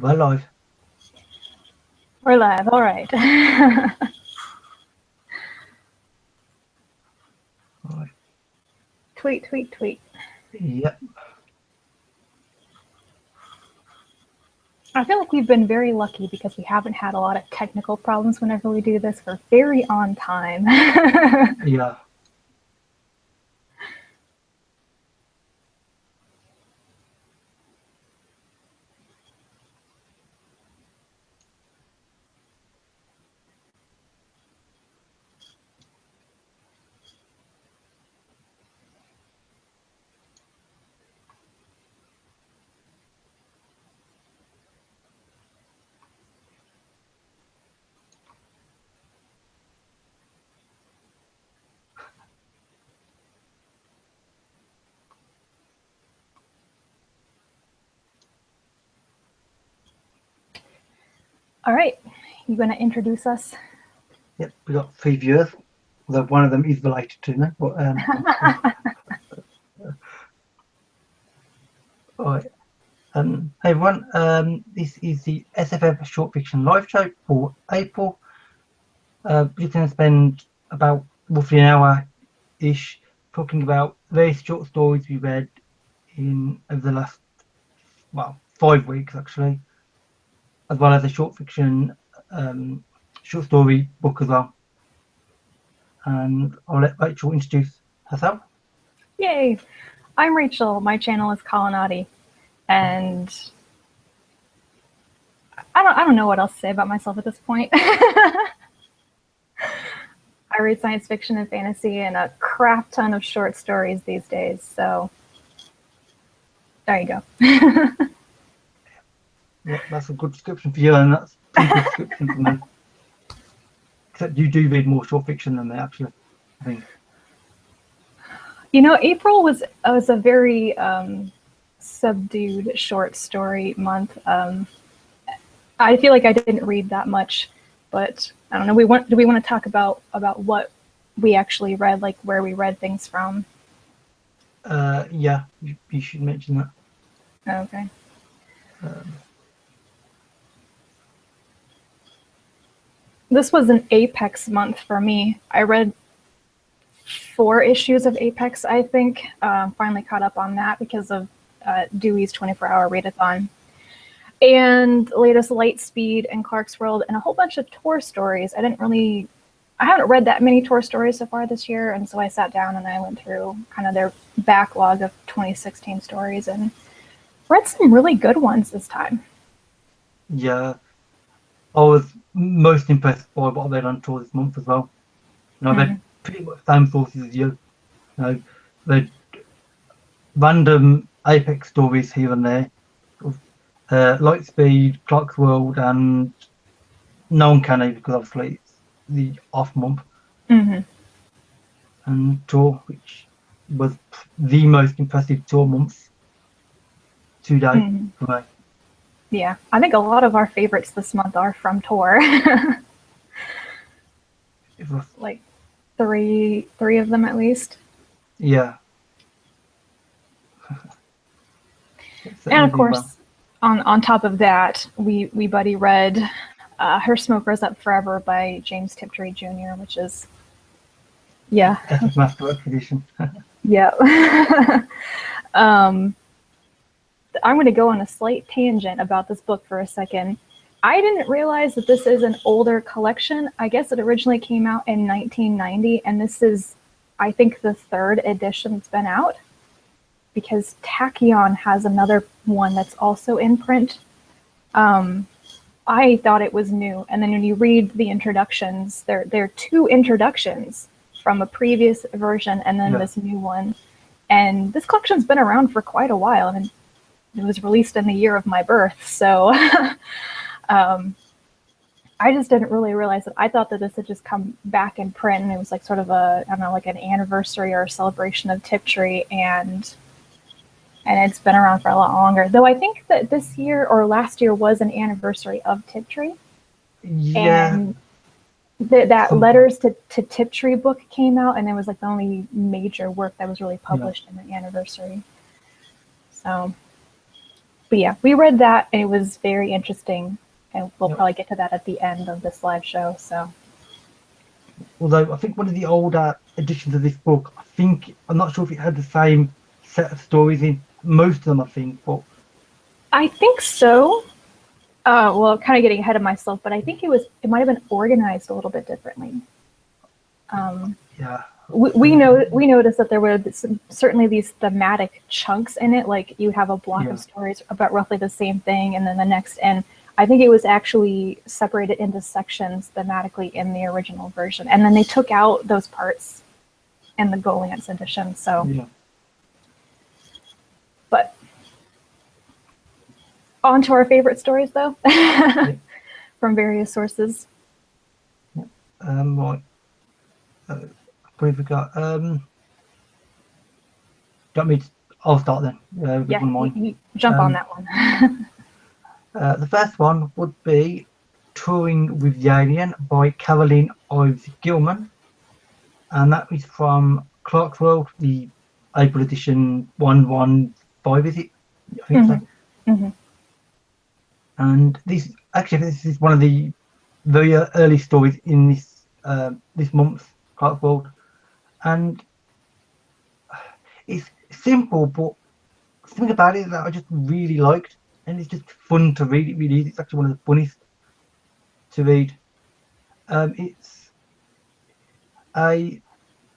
We're live. We're live, all right. Right. Tweet, tweet, tweet. Yep. I feel like we've been very lucky because we haven't had a lot of technical problems whenever we do this. We're very on time. Yeah. All right, you going to introduce us? Yep. We got 3 viewers. Although one of them is related to me. But right. Hey everyone. This is the SFF short fiction live show for April. We're going to spend about roughly an hour-ish talking about various short stories we read in over the last 5 weeks actually, as well as a short fiction short story book as well. And I'll let Rachel introduce herself. Yay! I'm Rachel. My channel is Colonati, and I don't know what else to say about myself at this point. I read science fiction and fantasy and a crap ton of short stories these days, so there you go. Yeah, that's a good description for you, and that's a pretty good description for me. Except you do read more short fiction than me, actually, I think. You know, April was a very subdued short story month. I feel like I didn't read that much, but I don't know. Do we want to talk about what we actually read, like where we read things from? Yeah, you should mention that. Okay. This was an Apex month for me. I read 4 issues of Apex, I think. Finally caught up on that because of Dewey's 24-hour readathon. And latest Lightspeed and Clark's World and a whole bunch of Tor stories. I haven't read that many Tor stories so far this year, and so I sat down and I went through kind of their backlog of 2016 stories and read some really good ones this time. Yeah, I was most impressed by what I read on Tor this month as well. And I read pretty much the same sources as you. Read random Apex stories here and there. Lightspeed, Clark's World, and no Uncanny, because obviously it's the off month. And Tor, which was the most impressive Tor month to date for me. Yeah, I think a lot of our favorites this month are from Tor. Like three of them at least. Yeah. And of course, on top of that, we buddy read Her Smoker's Up Forever by James Tiptree Jr., which is, yeah. Epic Masterwork edition. Yeah. I'm going to go on a slight tangent about this book for a second. I didn't realize that this is an older collection. I guess it originally came out in 1990, and this is, I think, the 3rd edition that's been out, because Tachyon has another one that's also in print. I thought it was new, and then when you read the introductions, there are 2 introductions from a previous version and then this new one. And this collection's been around for quite a while. I mean, it was released in the year of my birth, so I just didn't really realize that. I thought that this had just come back in print, and it was like sort of a, I don't know, like an anniversary or a celebration of Tiptree, and it's been around for a lot longer. Though I think that this year or last year was an anniversary of Tiptree. Yeah. And that Letters to Tiptree book came out, and it was like the only major work that was really published in the anniversary. So But yeah, we read that and it was very interesting. And we'll probably get to that at the end of this live show. So, although I think one of the older editions of this book, I'm not sure if it had the same set of stories in most of them, I think, but I think so. Well, kind of getting ahead of myself, but I think it might have been organized a little bit differently. Yeah. We noticed that there were certainly these thematic chunks in it. Like you have a block of stories about roughly the same thing, and then the next. And I think it was actually separated into sections thematically in the original version, and then they took out those parts in the Goliath's edition. So, but on to our favorite stories, though, from various sources. Right. We've got. I'll start then. Yeah, you jump on that one. The first one would be Touring with the Alien by Carolyn Ives Gilman, and that is from Clark's World, the April edition 115, is it? I think so. Mm-hmm. And this is one of the very early stories in this month's Clark's World, and it's simple, but something about it that I just really liked, and it's just fun to read. It really is. It's actually one of the funniest to read. It's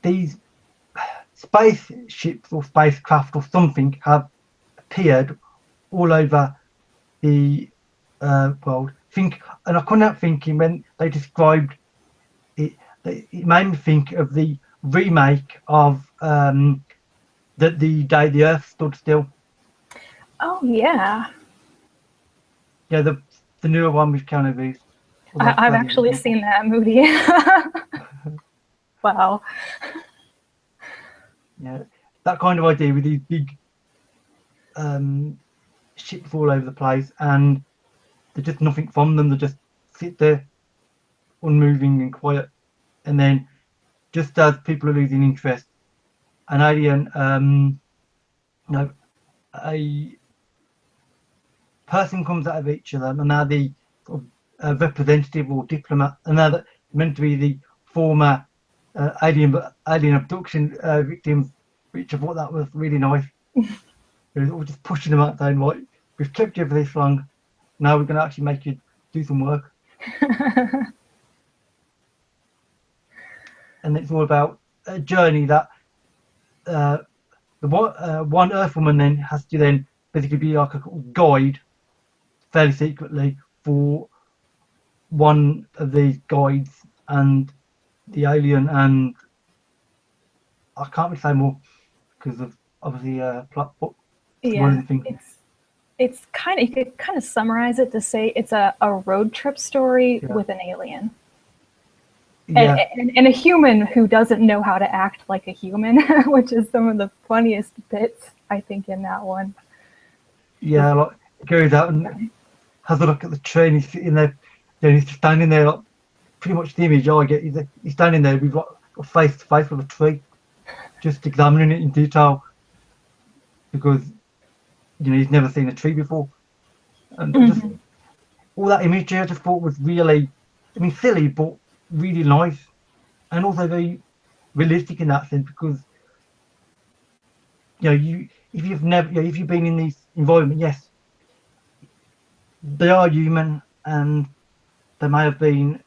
these spaceships or spacecraft or something have appeared all over the world. And I couldn't help thinking when they described it. It made me think of the remake of the Day the Earth Stood Still. Oh yeah. Yeah, the newer one with Keanu Reeves. I've actually seen that movie. Wow. Yeah, that kind of idea with these big ships all over the place, and there's just nothing from them. They just sit there, unmoving and quiet, and then just as people are losing interest, an alien, a person comes out of each of them, and now the representative or diplomat, and now that meant to be the former alien abduction victims, which I thought that was really nice. It was just pushing them out, saying, "Right, we've kept you for this long. Now we're going to actually make you do some work." And it's all about a journey that the one Earth woman then has to then basically be like a guide, fairly secretly, for one of these guides and the alien, and I can't really say more because of obviously plot. But yeah, it's kind of, you could kind of summarize it to say it's a road trip story with an alien. Yeah. And a human who doesn't know how to act like a human, which is some of the funniest bits, I think, in that one. Yeah, like goes out and has a look at the train. He's sitting there, he's standing there, like, pretty much the image I get. He's standing there with like face to face with a tree, just examining it in detail, because he's never seen a tree before, and just all that imagery I just thought was really, silly, but really nice, and also very realistic in that sense, because if you've been in this environment, yes, they are human and they may have been,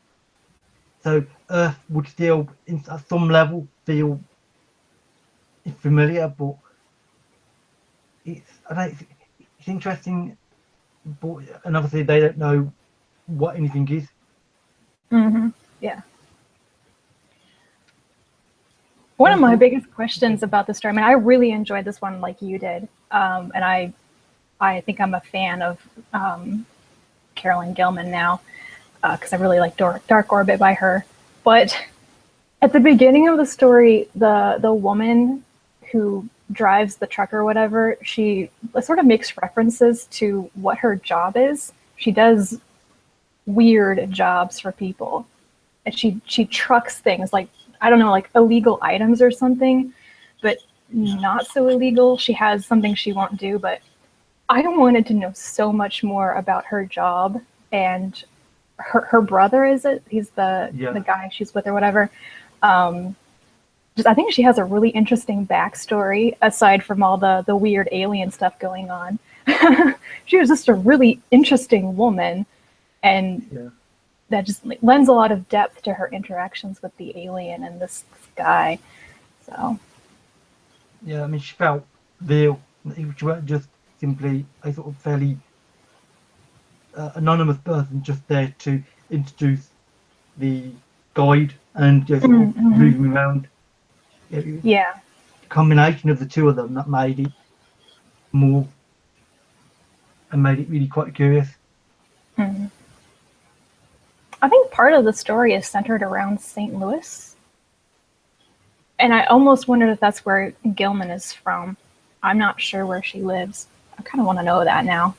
so Earth would still at some level feel familiar, but it's interesting, and obviously they don't know what anything is. Yeah. One of my biggest questions about the story, I really enjoyed this one like you did, and I think I'm a fan of Carolyn Gilman now, because I really like Dark Orbit by her. But at the beginning of the story, the woman who drives the truck or whatever, she sort of makes references to what her job is. She does weird jobs for people. And she trucks things like, I don't know, like illegal items or something, but not so illegal. She has something she won't do, but I wanted to know so much more about her job, and her brother, is it? He's the guy she's with or whatever. Just I think she has a really interesting backstory aside from all the weird alien stuff going on. She was just a really interesting woman, and that just lends a lot of depth to her interactions with the alien and this guy. So yeah, I mean, she felt real. She weren't just simply a sort of fairly anonymous person just there to introduce the guide and just sort of move him around. Yeah. The combination of the two of them that made it more and made it really quite curious. Mm-hmm. I think part of the story is centered around St. Louis. And I almost wondered if that's where Gilman is from. I'm not sure where she lives. I kind of want to know that now.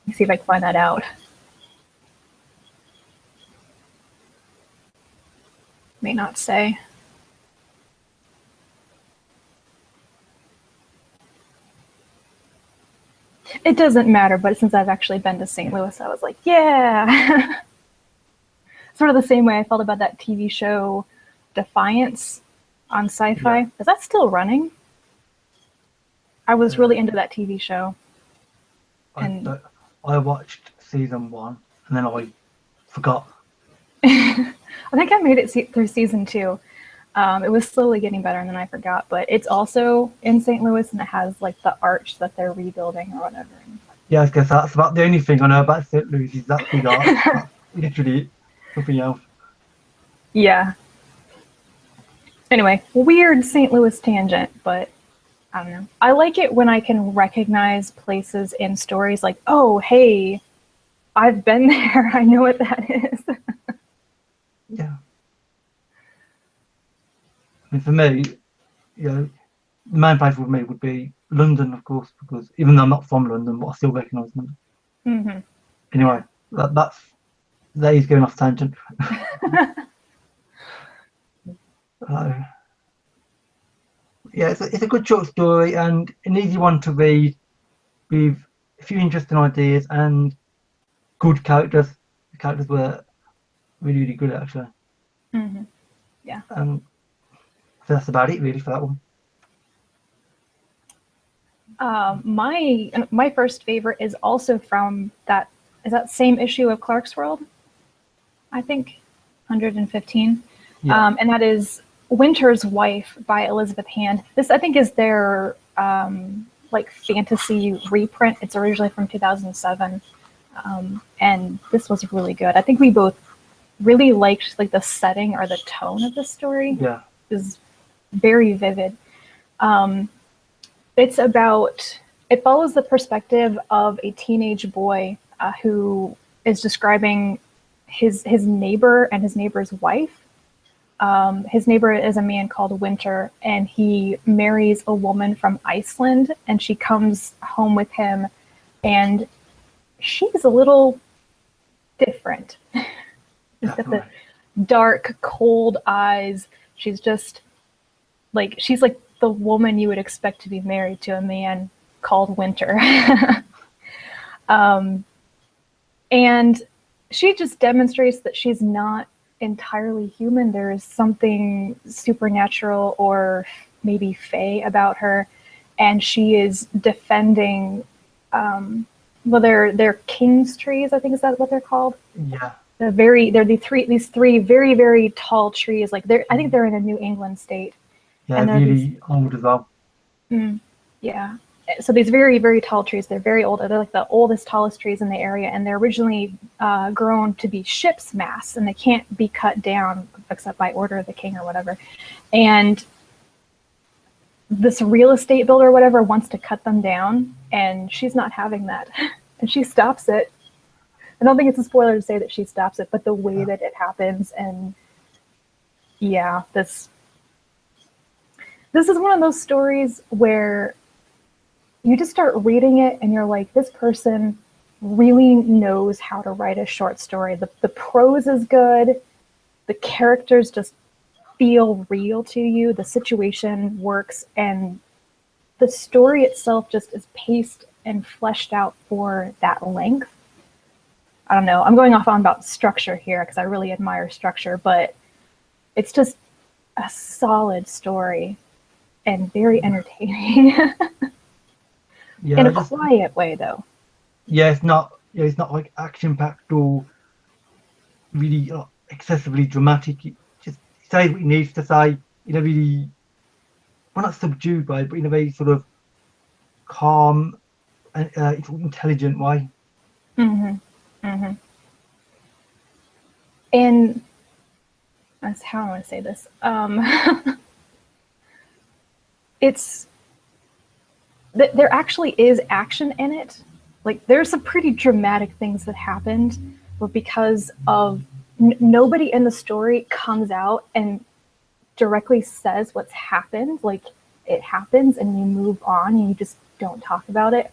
Let's see if I can find that out. May not say. It doesn't matter, but since I've actually been to St. Louis, I was like, yeah. Sort of the same way I felt about that TV show Defiance on Sci-Fi. Yeah. Is that still running? I was really into that TV show. And I watched season 1 and then I forgot. I think I made it through season 2. It was slowly getting better and then I forgot, but it's also in St. Louis and it has like the arch that they're rebuilding or whatever. Yeah, I guess that's about the only thing I know about St. Louis is that big arch. That's literally nothing else. Yeah. Anyway, weird St. Louis tangent, but I don't know. I like it when I can recognize places in stories like, oh, hey, I've been there. I know what that is. Yeah. I mean, for me, the main place for me would be London, of course, because even though I'm not from London, but I still recognise London. Mm-hmm. Anyway, that is going off tangent. Yeah, it's a good short story and an easy one to read with a few interesting ideas and good characters. The characters were really, really good, actually. Mm-hmm. Yeah. So that's about it, really, for that one. My first favorite is also from that same issue of Clark's World, I think, 115. Yeah. And that is Winter's Wife by Elizabeth Hand. This, I think, is their like fantasy reprint. It's originally from 2007. And this was really good. I think we both really liked like the setting or the tone of the story. Yeah. It was very vivid. It follows the perspective of a teenage boy who is describing his neighbor and his neighbor's wife. His neighbor is a man called Winter, and he marries a woman from Iceland, and she comes home with him, and she's a little different. She's got the dark, cold eyes. She's like the woman you would expect to be married to a man called Winter. And she just demonstrates that she's not entirely human. There is something supernatural or maybe fae about her, and she is defending they're king's trees, I think, is that what they're called? Yeah. They're these three very, very tall trees. Like I think they're in a New England state. Yeah, and really old as well. Yeah. So these very, very tall trees, they're very old. They're like the oldest, tallest trees in the area, and they're originally grown to be ship's masts, and they can't be cut down except by order of the king or whatever. And this real estate builder or whatever wants to cut them down, and she's not having that. And she stops it. I don't think it's a spoiler to say that she stops it, but the way that it happens, and yeah, this is one of those stories where you just start reading it and you're like, this person really knows how to write a short story. The prose is good. The characters just feel real to you. The situation works, and the story itself just is paced and fleshed out for that length. I don't know. I'm going off on about structure here because I really admire structure, but it's just a solid story and very entertaining. In a quiet way, though. Yeah, it's not like action packed or really excessively dramatic. It just says what it needs to say in a really, well, not subdued way, but in a very sort of calm and intelligent way. And that's how I want to say this. It's there actually is action in it. Like, there's some pretty dramatic things that happened, but because of nobody in the story comes out and directly says what's happened. Like, it happens and you move on and you just don't talk about it.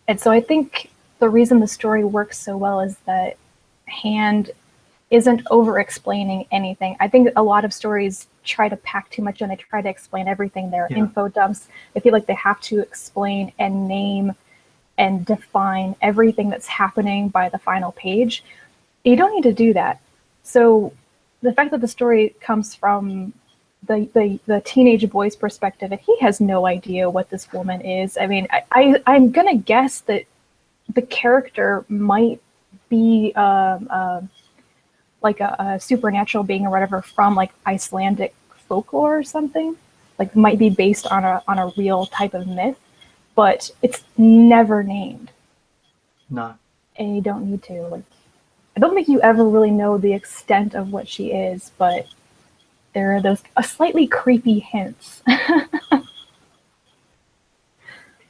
And so I think the reason the story works so well is that Hand isn't over explaining anything. I think a lot of stories try to pack too much and they try to explain everything. They're info dumps. They feel like they have to explain and name and define everything that's happening by the final page. You don't need to do that. So the fact that the story comes from the teenage boy's perspective, and he has no idea what this woman is. I mean, I'm gonna guess that the character might be like a supernatural being or whatever from like Icelandic folklore or something. Like, might be based on a real type of myth, but it's never named. No. And you don't need to. Like, I don't think you ever really know the extent of what she is, but there are those slightly creepy hints. Yeah,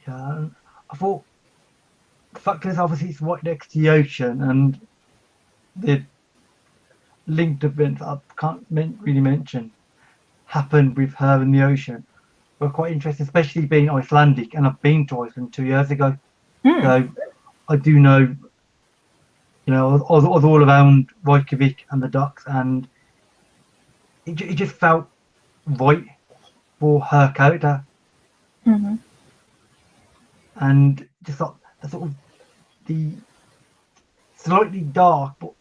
I thought the fact is obviously it's right next to the ocean, and the linked events I can't really mention happened with her in the ocean were quite interesting, especially being Icelandic, and I've been to Iceland 2 years ago. So I do know, I was all around Reykjavik and the docks, and it just felt right for her character. And just like the sort of the slightly dark but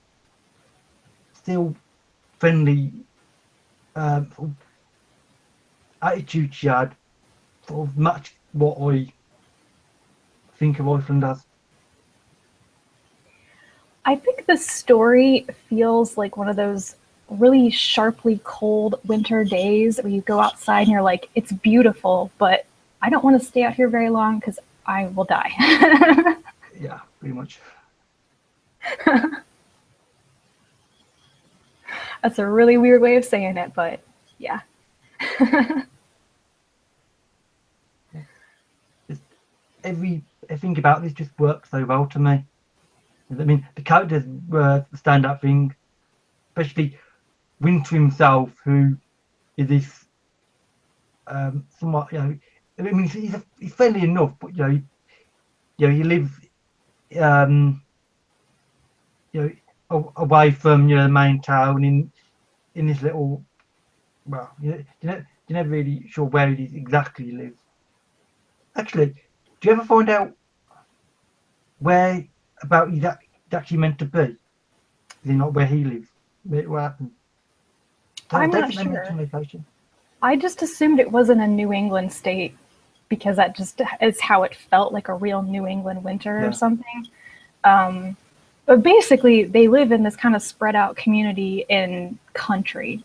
still friendly sort of attitude she had sort of matched what I think of Iceland as. I think the story feels like one of those really sharply cold winter days where you go outside and you're like, it's beautiful, but I don't want to stay out here very long because I will die. Yeah, pretty much. That's a really weird way of saying it, but yeah. Just everything about this just works so well to me. I mean, the characters were the standout thing, especially Winter himself, who is this somewhat, I mean, he's friendly enough, but he lives away from the main town in this little, well, you're never really sure where it is exactly he lives. Actually, do you ever find out where about he's actually meant to be? Is he not where he lives? What happened? I'm not sure. I just assumed it wasn't a New England state because that just is how it felt, like a real New England winter or something. But basically, they live in this kind of spread out community in country,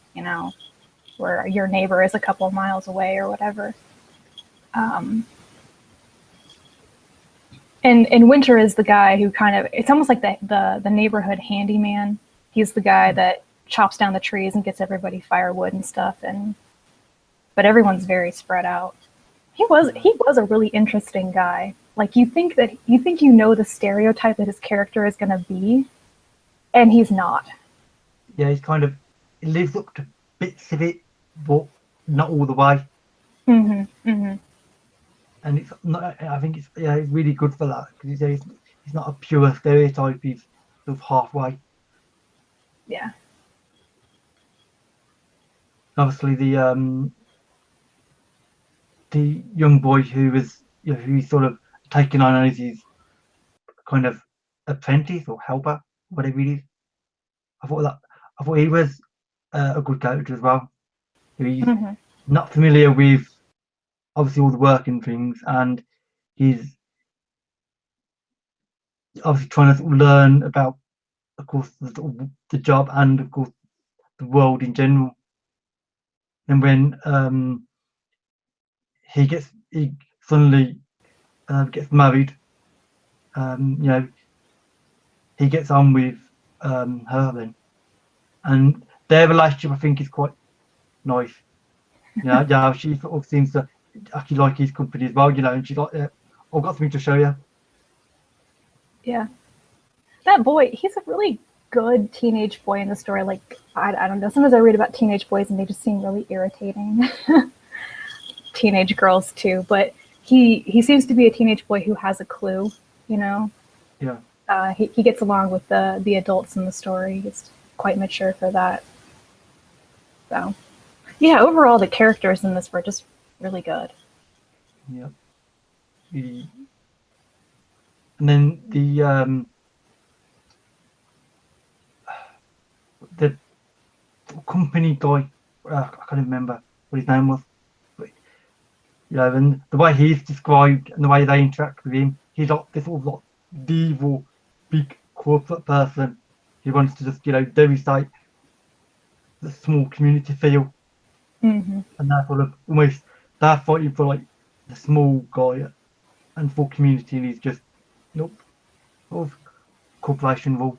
where your neighbor is a couple of miles away or whatever. And Winter is the guy who kind of, it's almost like the neighborhood handyman. He's the guy that chops down the trees and gets everybody firewood and stuff. But everyone's very spread out. He was a really interesting guy. Like, you think the stereotype that his character is going to be, and he's not. Yeah, he lives up to bits of it, but not all the way. And it's not. I think it's really good for that, because he's not a pure stereotype. He's sort of halfway. Yeah. Obviously, the the young boy who was, who he's sort of taken on as his kind of apprentice or helper, whatever it is. I thought he was a good character as well. He's not familiar with obviously all the work and things, and he's obviously trying to learn about, of course, the job and of course the world in general. And when he suddenly gets married, he gets on with her then, and their relationship I think is quite nice. Yeah, she sort of seems to actually like his company as well, and she's like, yeah, I've got something to show you. Yeah. That boy, he's a really good teenage boy in the story. Like, I don't know, sometimes I read about teenage boys and they just seem really irritating. Teenage girls too, but he seems to be a teenage boy who has a clue, Yeah. He gets along with the adults in the story. He's quite mature for that. So, yeah, overall the characters in this were just really good. Yeah. And then the company guy, I can't remember what his name was, but and the way he's described and the way they interact with him, he's like this sort of like evil, big corporate person who wants to just devastate the small community feel, and that sort of almost they're fighting for like the small guy and for community, and he's just nope, sort of corporation rule.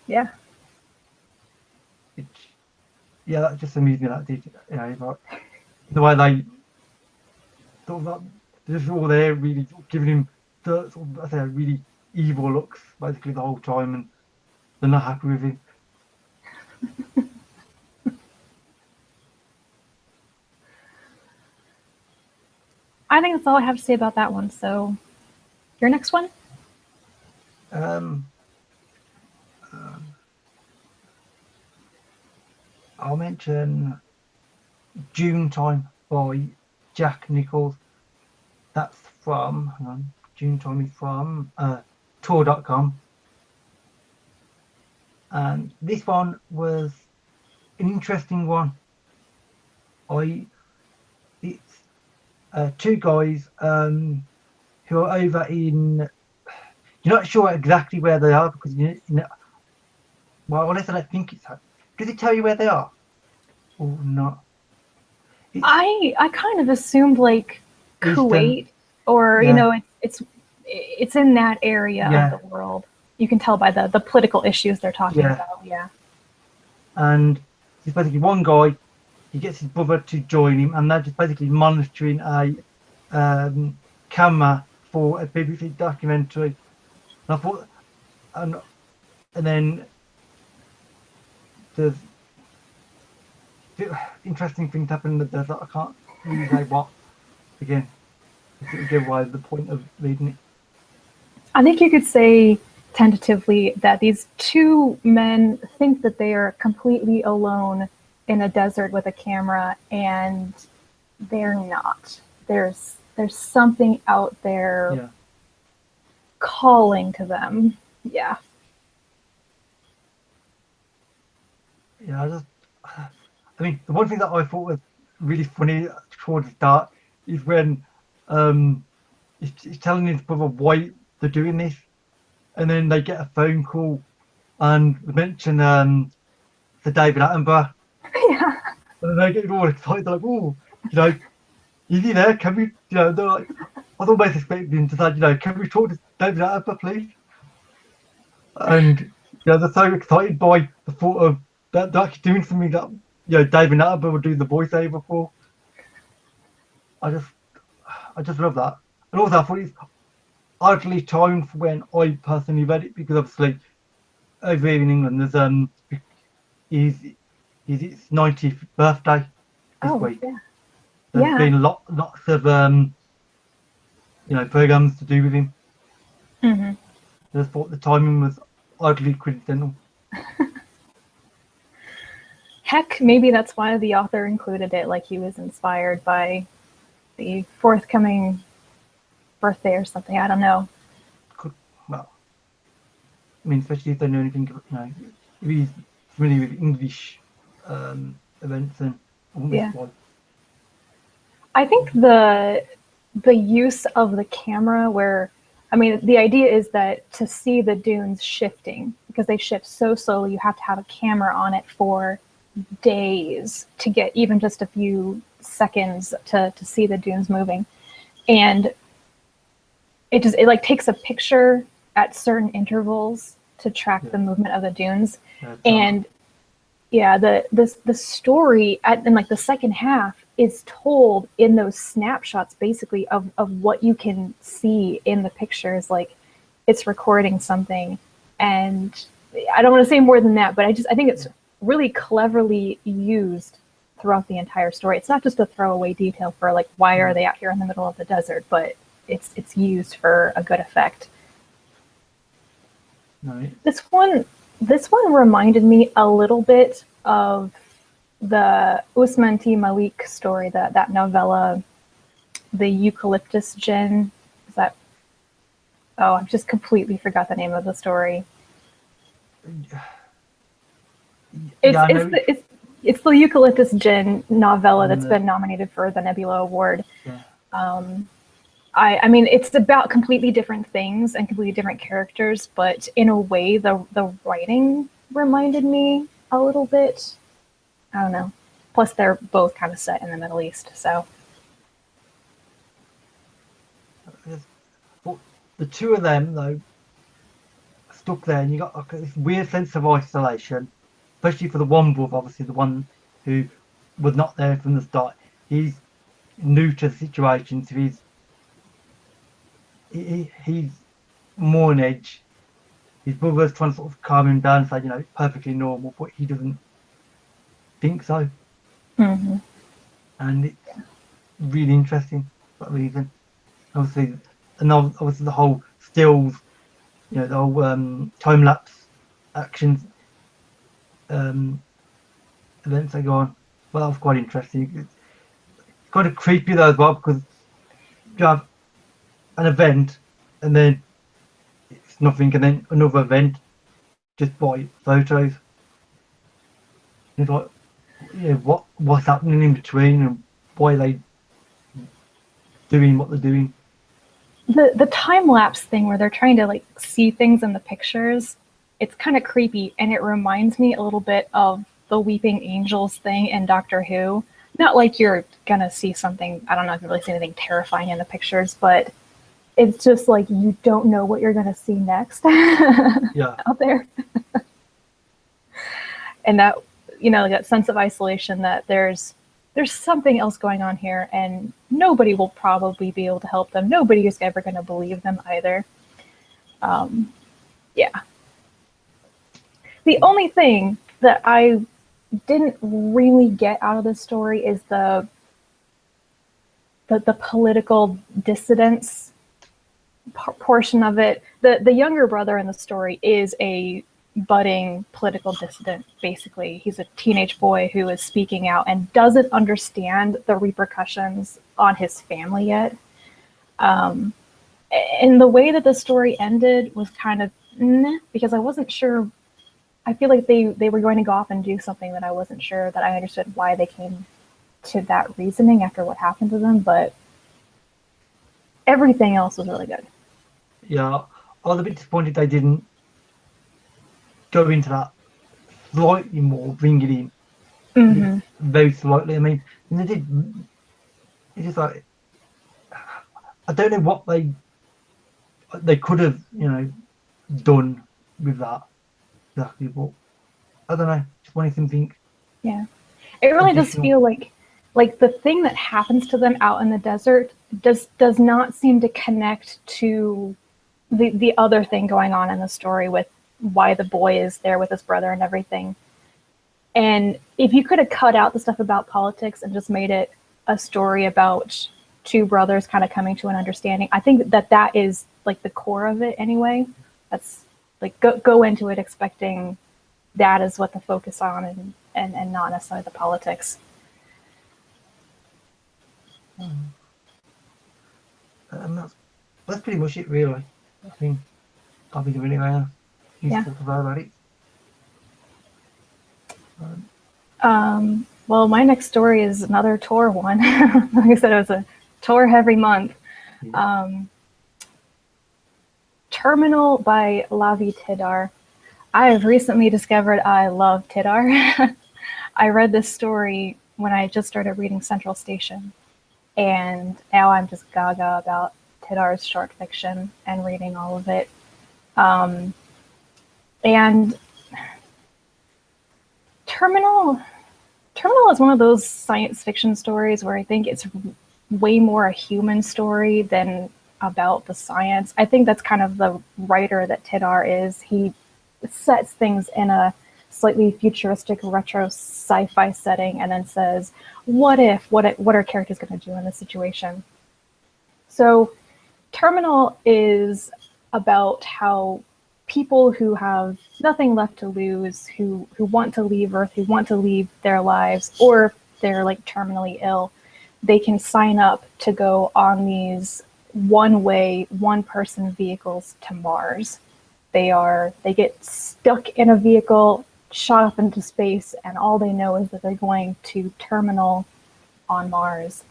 Yeah. Yeah, that just amused me. That did, like, the way they sort of they're just all there, really sort of giving him the sort of, I say, really evil looks basically the whole time, and they're not happy with him. I think that's all I have to say about that one. So, your next one? I'll mention Dune Time by Jack Nicholls. That's from, hang on, Dune Time is from Tor.com. And this one was an interesting one. It's two guys who are over in, you're not sure exactly where they are because well, unless I don't think it's, does it tell you where they are or not? I kind of assumed like Kuwait, or it's in that area of the world. You can tell by the political issues they're talking about. Yeah. And it's basically one guy, he gets his brother to join him, and they're just basically monitoring a camera for a BBC documentary. And I thought, and then there's interesting things happen that there's, I can't really say what, again, to give away the point of reading it. I think you could say tentatively that these two men think that they are completely alone in a desert with a camera, and they're not. There's something out there calling to them. Yeah. Yeah, I mean, the one thing that I thought was really funny towards the start is when he's telling his brother why they're doing this, and then they get a phone call and mention the David Attenborough. Yeah. And they get all excited, like, oh, is he there? Can we, they're like, I was almost expecting him to say, can we talk to David Attenborough, please? And they're so excited by the thought of that they're actually doing something that David Attenborough would do the voiceover for. I just love that. And also I thought it's oddly timed for when I personally read it, because obviously over here in England there's his 90th birthday this week. Yeah. There's been lots of programs to do with him. I just thought the timing was oddly coincidental. Heck, maybe that's why the author included it. Like, he was inspired by the forthcoming birthday or something. I don't know. Well, I mean, especially if they know anything, if he's familiar with English events, then I wouldn't be surprised. I think the use of the camera where, I mean, the idea is that to see the dunes shifting, because they shift so slowly, you have to have a camera on it for days to get even just a few seconds to see the dunes moving. And it like takes a picture at certain intervals to track the movement of the dunes. And the story in like the second half is told in those snapshots basically of what you can see in the pictures. Like it's recording something, and I don't want to say more than that, but I think it's really cleverly used throughout the entire story. It's not just a throwaway detail for like, why are they out here in the middle of the desert, but it's used for a good effect. Right. This one reminded me a little bit of the Usman T. Malik story, that novella, The Eucalyptus Gin. Is that? Oh, I've just completely forgot the name of the story. It's the Eucalyptus Gin novella that's been nominated for the Nebula Award. Yeah. I mean, it's about completely different things and completely different characters, but in a way, the writing reminded me a little bit. I don't know. Plus, they're both kind of set in the Middle East, so. The two of them, though, stuck there, and you got this weird sense of isolation, especially for the one brother, obviously the one who was not there from the start. He's new to the situation, so he's more on edge. His brother's trying to sort of calm him down, say, it's perfectly normal, but he doesn't think so. Mm-hmm. And it's really interesting for that reason. Obviously, the whole stills, the whole time lapse actions events they go on. Well, that was quite interesting. It's kind of creepy though as well, because you have an event and then it's nothing, and then another event just by photos. It's like, what's happening in between, and why are they doing what they're doing? The time lapse thing where they're trying to like see things in the pictures, it's kind of creepy, and it reminds me a little bit of the Weeping Angels thing in Doctor Who. Not like you're gonna see something, I don't know if you really see anything terrifying in the pictures, but it's just like you don't know what you're gonna see next out there. And that, that sense of isolation, that there's something else going on here, and nobody will probably be able to help them. Nobody is ever going to believe them either. The only thing that I didn't really get out of this story is the political dissidence portion of it. The younger brother in the story is a budding political dissident, basically. He's a teenage boy who is speaking out and doesn't understand the repercussions on his family yet. And the way that the story ended was kind of because I wasn't sure. I feel like they were going to go off and do something that I wasn't sure that I understood why they came to that reasoning after what happened to them, but everything else was really good. Yeah, I was a bit disappointed they didn't go into that slightly more, bring it in very slightly. I mean, they did. It's just like, I don't know what they could have, done with that exactly, but I don't know. Just wanted something. Yeah, it really does feel like the thing that happens to them out in the desert does not seem to connect to the other thing going on in the story with why the boy is there with his brother and everything. And if you could have cut out the stuff about politics and just made it a story about two brothers kind of coming to an understanding, I think that is like the core of it anyway. That's like go into it expecting that is what the focus on and not necessarily the politics. And that's pretty much it, really. I think can't think of anything else useful to know about it. Well, my next story is another Tor one. Like I said, it was a Tor heavy month. Yeah. Terminal by Lavie Tidhar. I have recently discovered I love Tidhar. I read this story when I just started reading Central Station, and now I'm just gaga about Tidhar's short fiction and reading all of it. And Terminal is one of those science fiction stories where I think it's way more a human story than about the science. I think that's kind of the writer that Tidhar is. He sets things in a slightly futuristic retro sci-fi setting and then says, what are characters going to do in this situation? So Terminal is about how people who have nothing left to lose, who want to leave Earth, who want to leave their lives, or if they're like terminally ill, they can sign up to go on these one-way, one-person vehicles to Mars. They get stuck in a vehicle, shot up into space, and all they know is that they're going to terminal on Mars.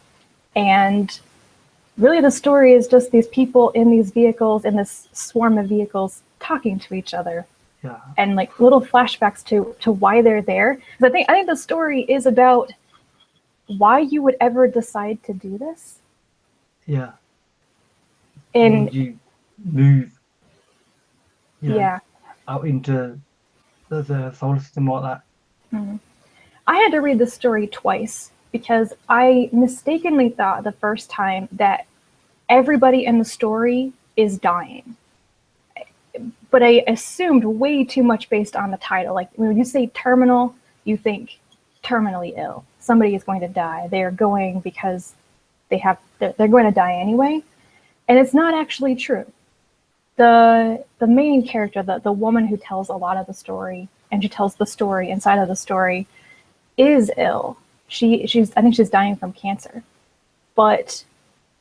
And really the story is just these people in these vehicles, in this swarm of vehicles, talking to each other. Yeah. And like little flashbacks to why they're there. I think the story is about why you would ever decide to do this. Yeah. And would you move yeah, out into the solar system like that? Mm-hmm. I had to read this story twice because I mistakenly thought the first time that everybody in the story is dying. But I assumed way too much based on the title. Like when you say terminal, you think terminally ill. Somebody is going to die. They are going because they're going to die anyway. And it's not actually true. The main character, the woman who tells a lot of the story, and she tells the story inside of the story, is ill. I think she's dying from cancer. But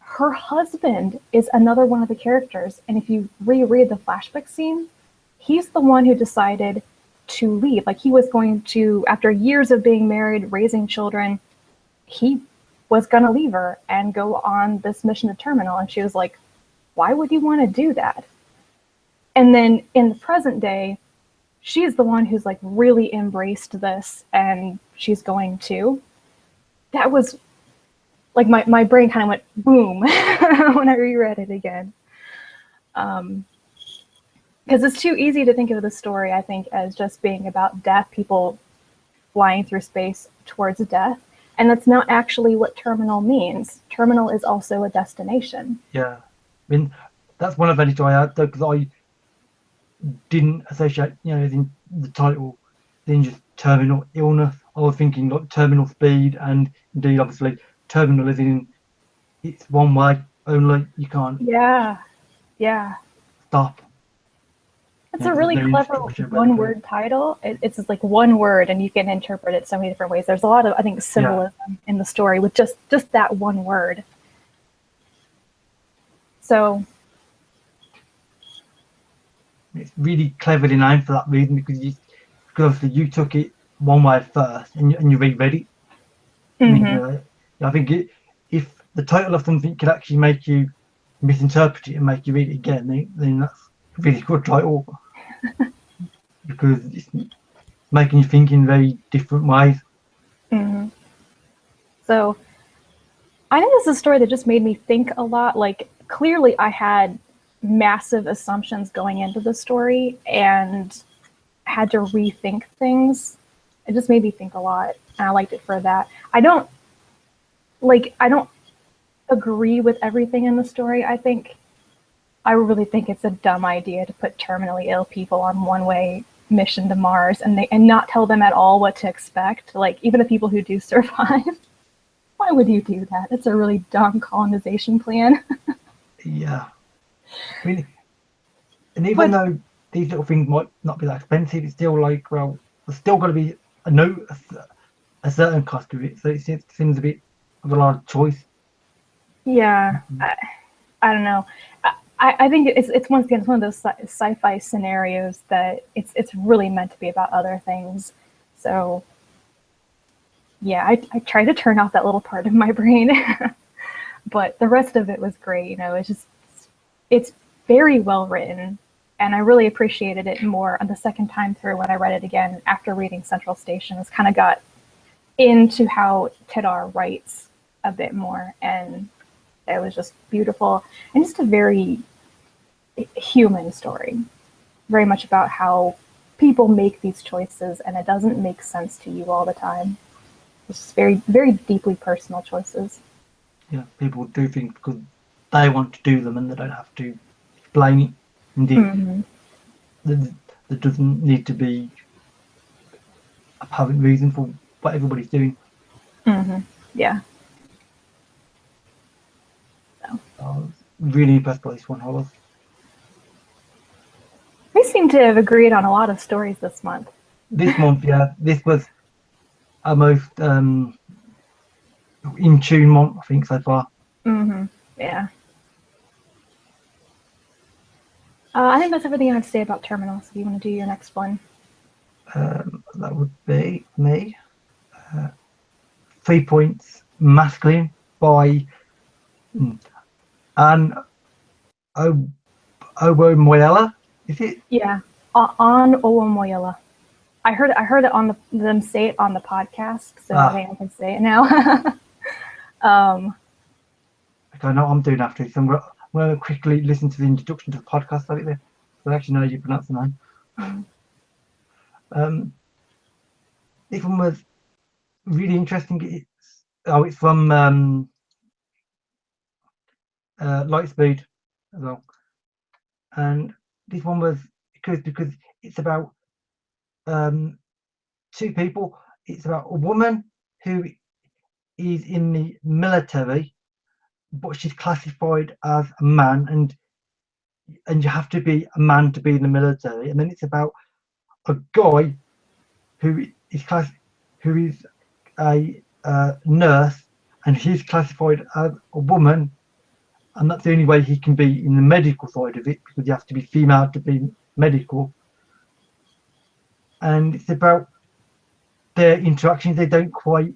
her husband is another one of the characters. And if you reread the flashback scene, he's the one who decided to leave. Like he was going to, after years of being married, raising children, he was going to leave her and go on this mission to terminal. And she was like, why would you want to do that? And then in the present day, she's the one who's like really embraced this and she's going to. That was like my brain kind of went boom when I reread it again. Because it's too easy to think of the story, I think, as just being about death, people flying through space towards death. And that's not actually what terminal means. Terminal is also a destination. Yeah. I mean, that's one advantage I had, though, because I didn't associate, the title, then just terminal illness. I was thinking like terminal speed, and indeed, obviously, terminal is in it's one way only. You can't. Yeah. Stop. It's a really clever one-word title. It's just like one word, and you can interpret it so many different ways. There's a lot of, I think, symbolism in the story with just that one word. So it's really cleverly named for that reason, because obviously you took it one way first and you reread it. Mm-hmm. I think if the title of something could actually make you misinterpret it and make you read it again, then that's a really good title. Because it's making you think in very different ways. Mm-hmm. So I think this is a story that just made me think a lot. Like, clearly I had massive assumptions going into the story and had to rethink things. It just made me think a lot, and I liked it for that. I don't agree with everything in the story. I really think it's a dumb idea to put terminally ill people on one-way mission to Mars and not tell them at all what to expect. Like, even the people who do survive, why would you do that? It's a really dumb colonization plan. Yeah. I mean, and even though these little things might not be that expensive, it's still like, well, there's still got to be a certain cost to it. So it seems a bit of a large choice. Yeah. I don't know. I think it's once again, it's one of those sci-fi scenarios that it's really meant to be about other things. So yeah, I tried to turn off that little part of my brain, but the rest of it was great. You know, it's very well written, and I really appreciated it more on the second time through when I read it again after reading Central Station. It's kind of got into how Tidhar writes a bit more, and it was just beautiful and just a very human story, very much about how people make these choices and it doesn't make sense to you all the time. It's just very, very deeply personal choices. Yeah, people do things because they want to do them and they don't have to explain it. Indeed, there doesn't need to be a apparent reason for what everybody's doing. Yeah. So I was really impressed by this one. I was. We seem to have agreed on a lot of stories this month. This month, yeah, this was our most in tune month, I think, so far. Yeah. I think that's everything I have to say about Terminal. So if you want to do your next one. That would be me. 3 points, Masculine by Anne Owomoyela. Is it? Yeah, on Owomoyela. I heard it on them say it on the podcast, so I think I can say it now. Okay, I know what I'm doing after this. I'm going to quickly listen to the introduction to the podcast of it there, so I actually know you pronounce the name. This one was really interesting. It's from Lightspeed as well, and this one was because it's about two people. It's about a woman who is in the military, but she's classified as a man, and you have to be a man to be in the military. And then it's about a guy who is a nurse, and he's classified as a woman, and that's the only way he can be in the medical side of it, because you have to be female to be medical. And it's about their interactions. They don't quite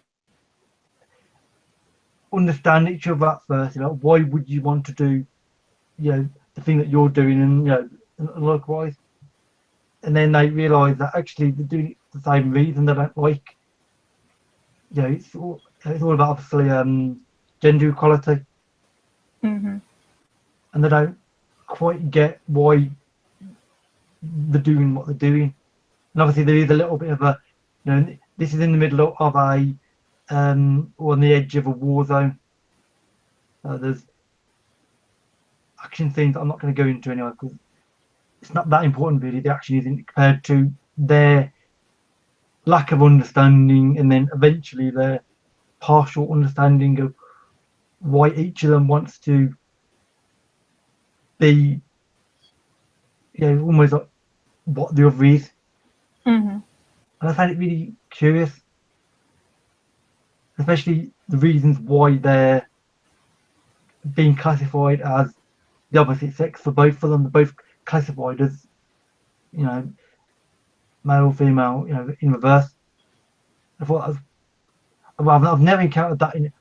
understand each other at first. You know, why would you want to do, the thing that you're doing, and likewise. And then they realise that actually they're doing it for the same reason. They don't like. It's all about obviously gender equality. And they don't quite get why they're doing what they're doing. And obviously there is a little bit of a, this is in the middle of a, or on the edge of a war zone. There's action scenes that I'm not going to go into anyway, because it's not that important really. The action isn't compared to their lack of understanding, and then eventually their partial understanding of why each of them wants to be, almost like what the other is. And I find it really curious, especially the reasons why they're being classified as the opposite sex for both of them. They're both classified as, male, female, in reverse. I thought I've never encountered that in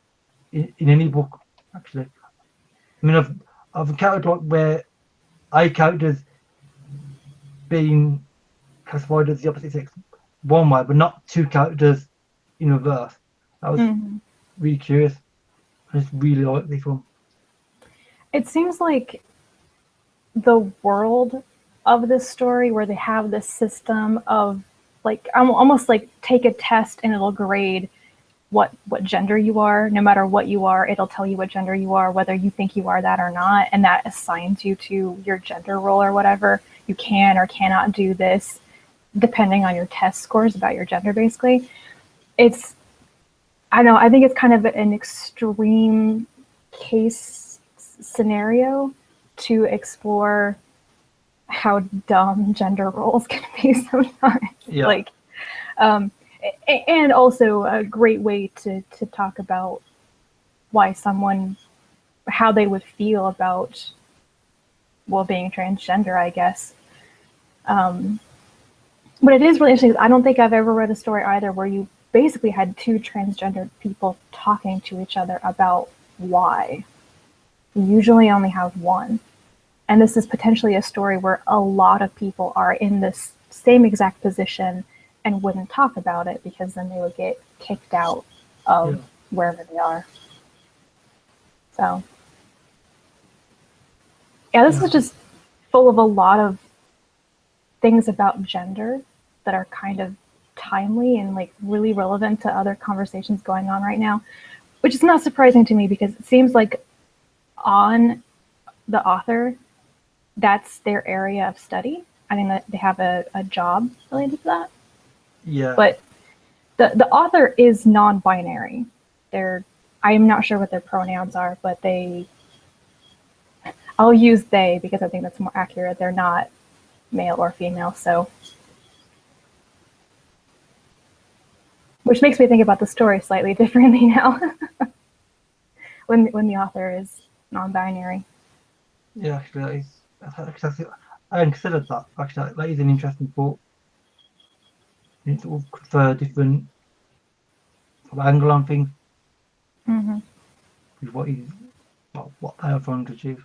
any book, actually. I mean, I've encountered like where a character's being classified as the opposite sex one way, but not two characters in reverse. That was really curious. I just really like this one. It seems like the world of this story, where they have this system of like almost like take a test and it'll grade what gender you are. No matter what you are, it'll tell you what gender you are, whether you think you are that or not, and that assigns you to your gender role or whatever. You can or cannot do this depending on your test scores about your gender, basically. I don't know, I think it's kind of an extreme case scenario to explore how dumb gender roles can be sometimes. Yeah. And also a great way to talk about why someone how they would feel about, well, being transgender, I guess. But it is really interesting. I don't think I've ever read a story either where you basically had two transgendered people talking to each other about why. You usually only have one. And this is potentially a story where a lot of people are in this same exact position and wouldn't talk about it because then they would get kicked out of wherever they are. So, yeah, this is just full of a lot of things about gender that are kind of timely and like really relevant to other conversations going on right now, which is not surprising to me because it seems like on the author, that's their area of study. I think that they have a job related to that. Yeah. But the author is non-binary. I'm not sure what their pronouns are, but I'll use they because I think that's more accurate. They're not male or female, so. Which makes me think about the story slightly differently now when the author is non-binary. Yeah, actually, I hadn't considered that. Actually, that is an interesting thought. It sort of confer different sort of angle on things with what they are trying to achieve.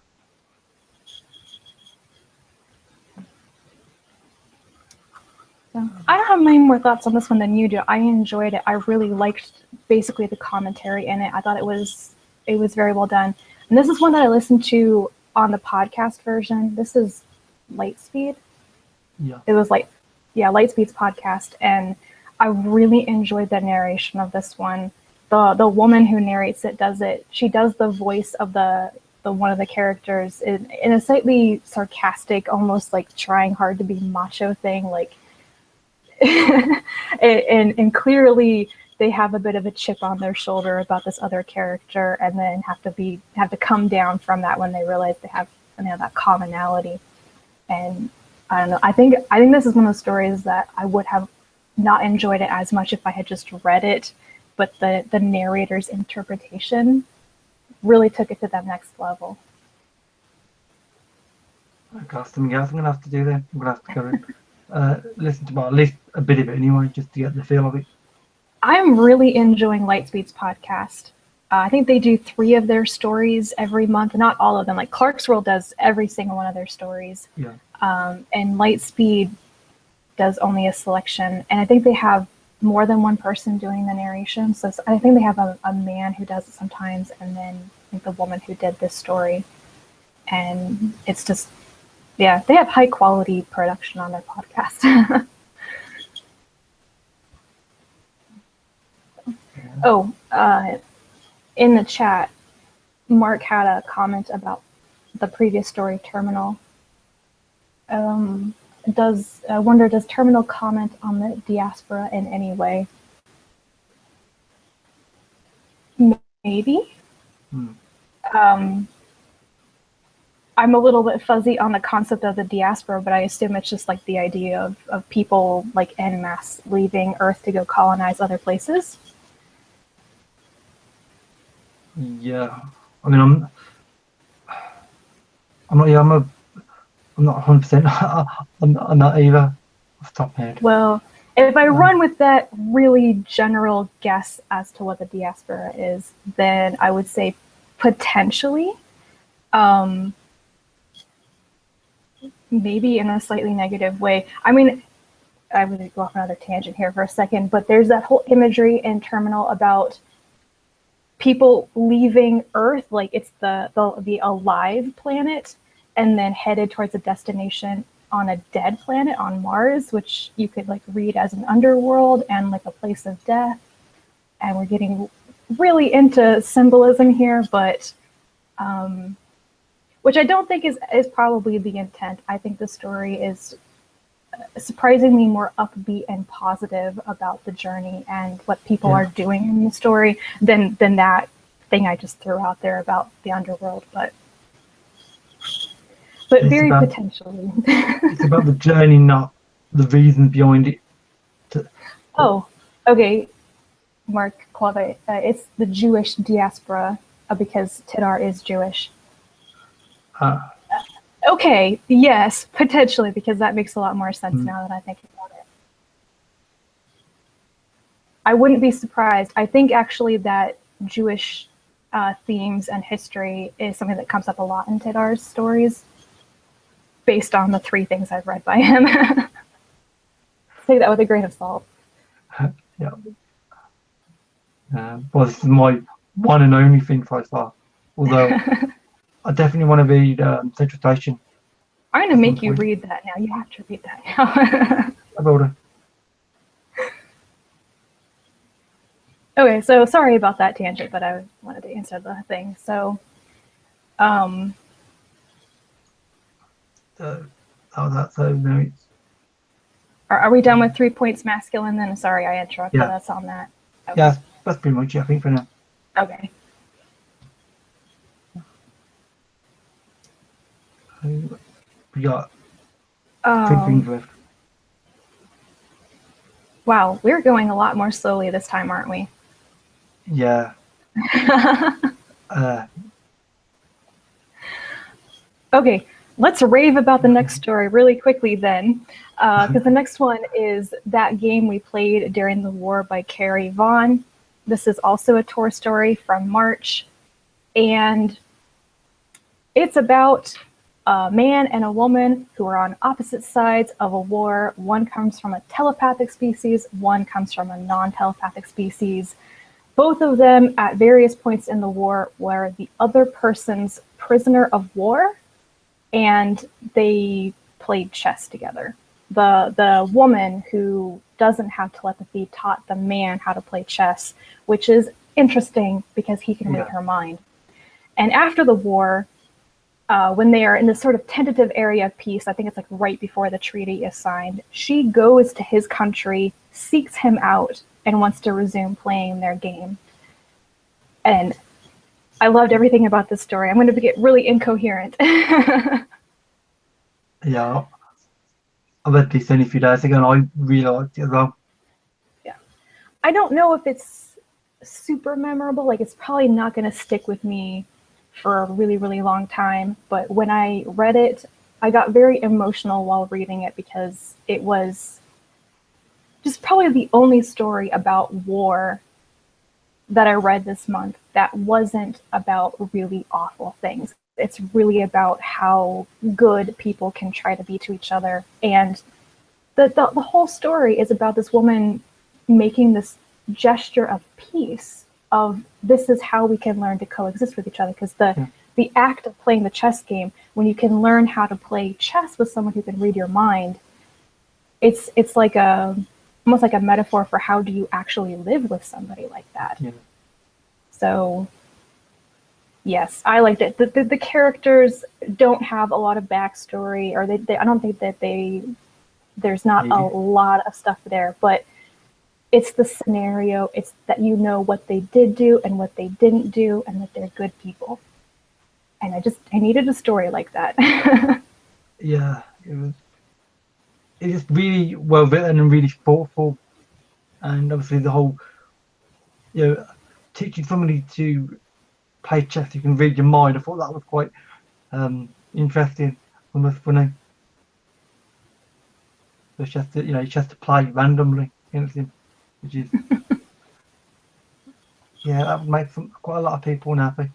So, I don't have many more thoughts on this one than you do. I enjoyed it. I really liked basically the commentary in it. I thought it was very well done. And this is one that I listened to on the podcast version. This is Lightspeed. Yeah. It was Lightspeed's podcast, and I really enjoyed the narration of this one. The woman who narrates it she does the voice of the one of the characters in a slightly sarcastic, almost like trying hard to be macho thing, like and clearly they have a bit of a chip on their shoulder about this other character, and then have to come down from that when they realize they have that commonality. And I don't know. I think this is one of those stories that I would have not enjoyed it as much if I had just read it, but the narrator's interpretation really took it to that next level. Okay, something else I'm gonna have to do then. I'm gonna have to go and listen to at least a bit of it anyway, just to get the feel of it. I'm really enjoying Lightspeed's podcast. I think they do 3 of their stories every month, not all of them. Like Clarksworld does every single one of their stories. Yeah. And Lightspeed does only a selection. And I think they have more than one person doing the narration. So I think they have a man who does it sometimes, and then I think the woman who did this story. And it's just, yeah, they have high quality production on their podcast. Oh, in the chat, Mark had a comment about the previous story, Terminal. Does Terminal comment on the diaspora in any way? Maybe. I'm a little bit fuzzy on the concept of the diaspora, but I assume it's just like the idea of people like en masse leaving Earth to go colonize other places. Yeah, I mean, I'm not 100%. I'm not either off the top of my head. Well, if I run with that really general guess as to what the diaspora is, then I would say potentially, maybe in a slightly negative way. I mean, I would go off another tangent here for a second, but there's that whole imagery in Terminal about people leaving Earth, like it's the alive planet, and then headed towards a destination on a dead planet on Mars, which you could like read as an underworld and like a place of death. And we're getting really into symbolism here, but which I don't think is probably the intent. I think the story is surprisingly more upbeat and positive about the journey and what people are doing in the story than that thing I just threw out there about the underworld. But very potentially. It's about the journey, not the reasons behind it. Oh, okay. Mark Clave, it's the Jewish diaspora. because Tidhar is Jewish. Ah, Okay, yes, potentially, because that makes a lot more sense now that I think about it. I wouldn't be surprised. I think actually that Jewish themes and history is something that comes up a lot in Tidhar's stories, based on the 3 things I've read by him. Take that with a grain of salt. yeah. Well, this is my one and only thing so far. Although I definitely want to read Central Station. I'm going to make you read that now. You have to read that now. I will do. Okay, so sorry about that tangent, but I wanted to answer the thing. So, So no, are we done with 3 points masculine then? Sorry, I interrupted yeah. us on that. Okay. Yeah, that's pretty much it, I think, for now. Okay. We got 3 things left. Wow, we're going a lot more slowly this time, aren't we? Yeah. Okay, let's rave about the next story really quickly then, because the next one is That Game We Played During the War by Carrie Vaughn. This is also a Tor story from March, and it's about a man and a woman who are on opposite sides of a war. One comes from a telepathic species, one comes from a non-telepathic species. Both of them, at various points in the war, were the other person's prisoner of war, and they played chess together. The woman who doesn't have telepathy taught the man how to play chess, which is interesting because he can read her mind. And after the war, when they are in this sort of tentative area of peace, I think it's like right before the treaty is signed, she goes to his country, seeks him out, and wants to resume playing their game. And I loved everything about this story. I'm going to get really incoherent. Yeah. I read this only a few days ago and I really liked it as well. Yeah. I don't know if it's super memorable. Like, it's probably not going to stick with me for a really, really long time. But when I read it, I got very emotional while reading it because it was just probably the only story about war that I read this month that wasn't about really awful things. It's really about how good people can try to be to each other. And the whole story is about this woman making this gesture of peace, of this is how we can learn to coexist with each other. Because the act of playing the chess game, when you can learn how to play chess with someone who can read your mind, it's like almost like a metaphor for how do you actually live with somebody like that. Yeah. So yes, I liked it. The characters don't have a lot of backstory, or they I don't think that there's not a lot of stuff there, but it's the scenario. It's that you know what they did do and what they didn't do, and that they're good people. And I needed a story like that. Yeah, it was really well written and really thoughtful, and obviously the whole, teaching somebody to play chess, you can read your mind. I thought that was quite interesting, almost funny. So it's just to play randomly, which is that would make quite a lot of people unhappy.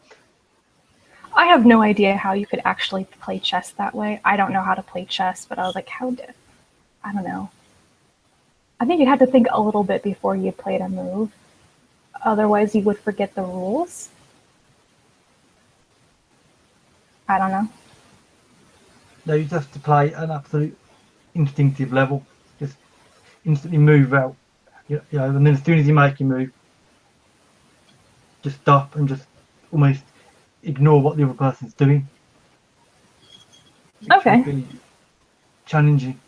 I have no idea how you could actually play chess that way. I don't know how to play chess, but I was like, I don't know. I think you'd have to think a little bit before you played a move. Otherwise, you would forget the rules. I don't know. No, you just have to play an absolute instinctive level. Just instantly move out. And then as soon as you make your move, just stop and just almost ignore what the other person's doing. Okay. Would be challenging.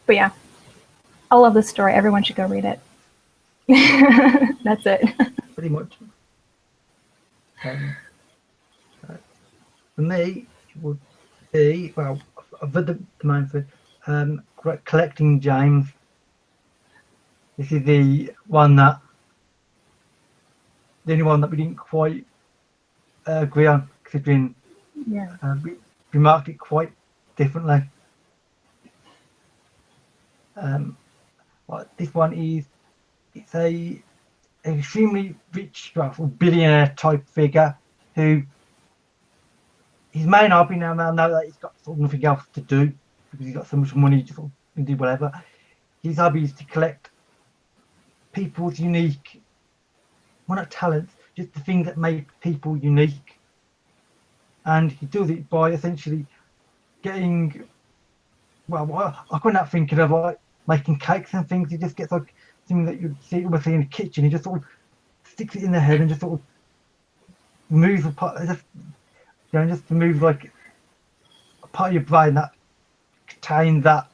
But yeah, I love this story. Everyone should go read it. That's it. Pretty much. For me, it would be, well, I've read the main thing, Collecting James. this is the only one that we didn't quite agree on, considering we marked it quite differently. Well, this one it's an extremely rich, billionaire type figure who his main hobby now that he's got sort of nothing else to do because he's got so much money to sort of do whatever. His hobby is to collect people's unique, well, not talents, just the things that make people unique. And he does it by essentially getting, well, I couldn't thinking of like making cakes and things. He just gets like something that you'd see almost in the kitchen. He just sort of sticks it in their head and just sort of moves apart. Just to move like a part of your brain that contains that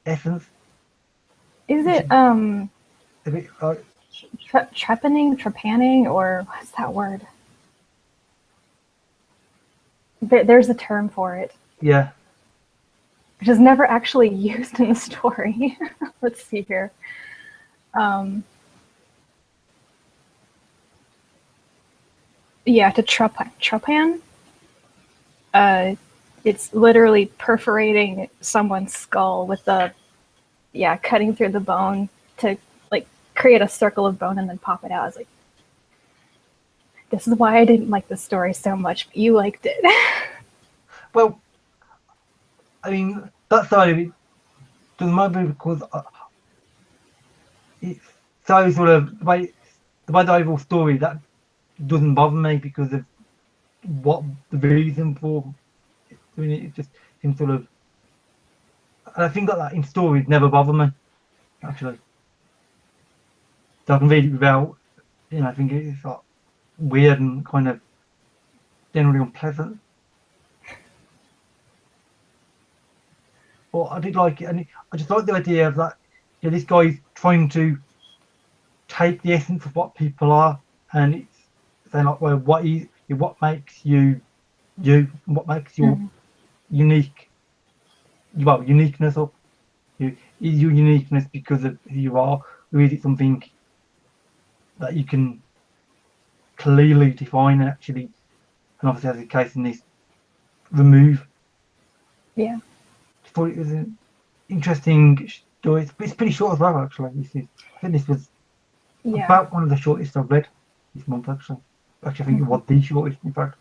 essence. Is it a bit like trepanning, or what's that word? There's a term for it. Yeah. Which is never actually used in the story. Let's see here. Yeah, to trepan. It's literally perforating someone's skull with cutting through the bone to like create a circle of bone and then pop it out. I was like, this is why I didn't like the story so much, but you liked it. Well, I mean, that side of it doesn't matter because it's so sort of the way the overall story that doesn't bother me because of what the reason for doing it. It just seems sort of, and I think that in stories never bother me actually. So I can read it without, I think it's like weird and kind of generally unpleasant. But I did like it, and I just like the idea of that. This guy's trying to take the essence of what people are, and it's saying like, well, what makes you, and what makes your uniqueness up. Is your uniqueness because of who you are, or is it something that you can clearly define and actually, and obviously as the case in this, remove? Yeah. I thought it was an interesting story. It's pretty short as well, actually. I think this was about one of the shortest I've read this month, actually. Actually, I think it was the shortest, in fact.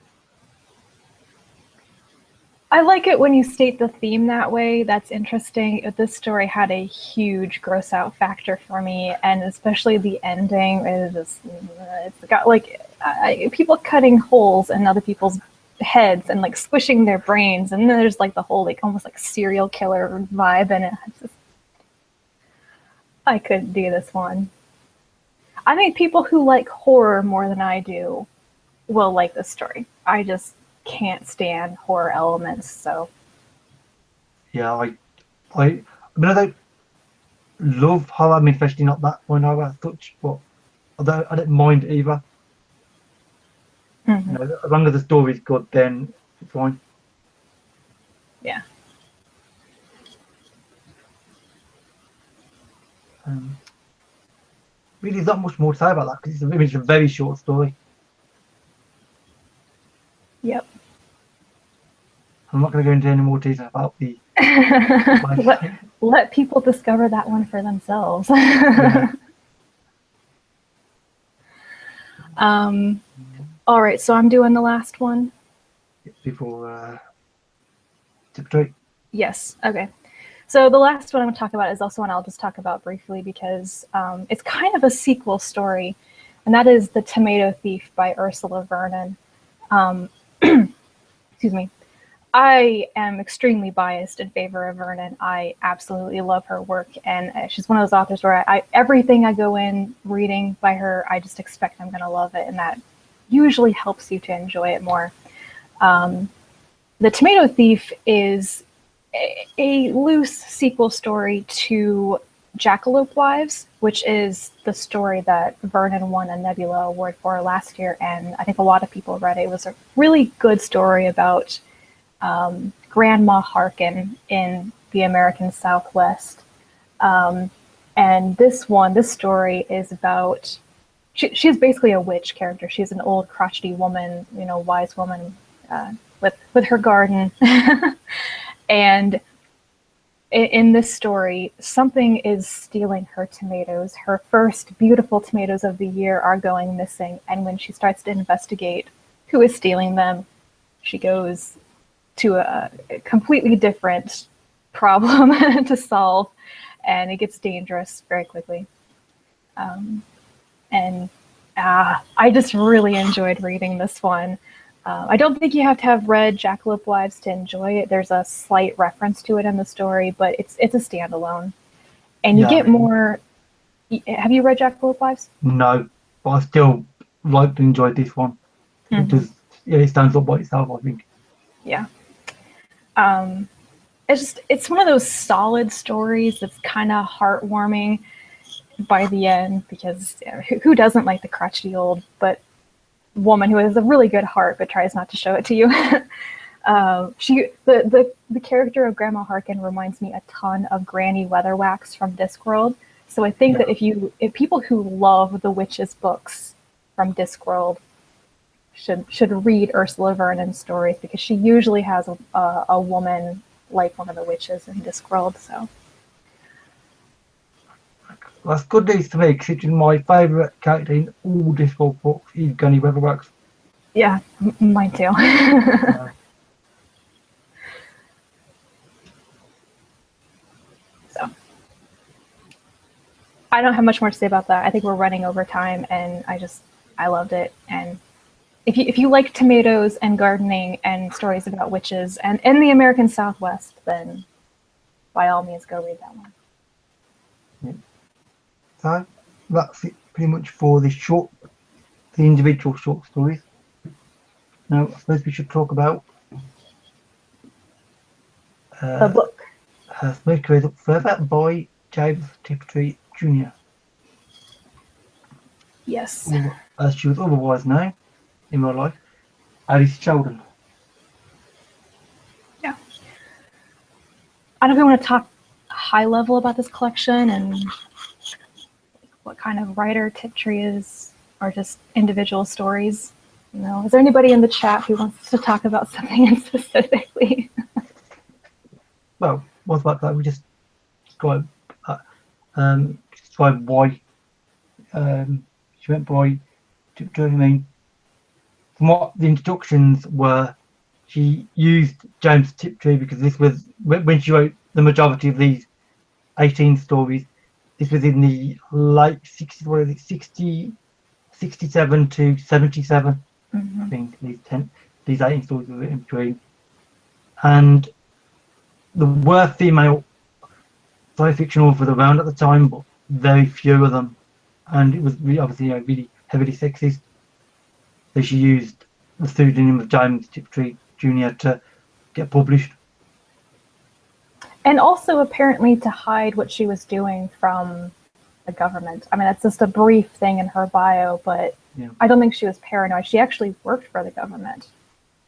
I like it when you state the theme that way. That's interesting. This story had a huge gross out factor for me, and especially the ending. It's got like people cutting holes in other people's heads and like squishing their brains, and then there's like the whole like almost like serial killer vibe in it. I couldn't do this one. I think people who like horror more than I do will like this story. I just can't stand horror elements, so yeah, I mean, I don't love horror. I mean, especially not that one horror as such, but I don't mind either. As long as the story's good, then it's fine. Yeah. Really, there's not much more to say about that because it's a very short story. Yep. I'm not going to go into any more detail about the. let people discover that one for themselves. Yeah. All right, so I'm doing the last one. Before tip 3. Yes. Okay. So the last one I'm going to talk about is also one I'll just talk about briefly because it's kind of a sequel story, and that is The Tomato Thief by Ursula Vernon. Excuse me. I am extremely biased in favor of Vernon. I absolutely love her work, and she's one of those authors where everything I go in reading by her, I just expect I'm going to love it, and that usually helps you to enjoy it more. The Tomato Thief is a loose sequel story to Jackalope Wives, which is the story that Vernon won a Nebula Award for last year, and I think a lot of people read it. It was a really good story about Grandma Harkin in the American Southwest. And this story is about, she's basically a witch character. She's an old crotchety woman, wise woman with her garden. And in this story, something is stealing her tomatoes. Her first beautiful tomatoes of the year are going missing. And when she starts to investigate who is stealing them, she goes to a completely different problem to solve. And it gets dangerous very quickly. I just really enjoyed reading this one. I don't think you have to have read Jackalope Wives to enjoy it. There's a slight reference to it in the story, but it's a standalone. And you get more... Have you read Jackalope Wives? No, but I still like to enjoy this one. Because it stands up by itself, I think. Yeah. It's one of those solid stories that's kind of heartwarming by the end, because who doesn't like the crotchety old woman who has a really good heart but tries not to show it to you? The character of Grandma Harkin reminds me a ton of Granny Weatherwax from Discworld. So I think that if people who love the witches books from Discworld should read Ursula Vernon's stories, because she usually has a woman like one of the witches in Discworld. So that's good news to me, because my favourite character in all Discworld books is Granny Weatherwax. Yeah, mine too. So I don't have much more to say about that. I think we're running over time, and I loved it. And if you like tomatoes and gardening and stories about witches and in the American Southwest, then by all means go read that one. Yeah. So that's it pretty much for the individual short stories. Now I suppose we should talk about the book. Her Smoke Goes Up Further by James Tiptree Jr. Yes. As she was otherwise known in real life, Alice Sheldon. Yeah. I don't know if we want to talk high level about this collection and what kind of writer Tiptree is, or just individual stories. Is there anybody in the chat who wants to talk about something specifically? Well, what about that? We just describe why she went by Tiptree. I mean, from what the introductions were, she used James Tiptree because this was when she wrote the majority of these 18 stories. This was in the late 60s, what is it, 67 to 77. I think these 18 stories were in between. And there were female science fiction authors around at the time, but very few of them. And it was obviously really heavily sexist. So she used the pseudonym of James Tiptree Jr. to get published. And also apparently to hide what she was doing from the government. I mean, that's just a brief thing in her bio, but I don't think she was paranoid. She actually worked for the government.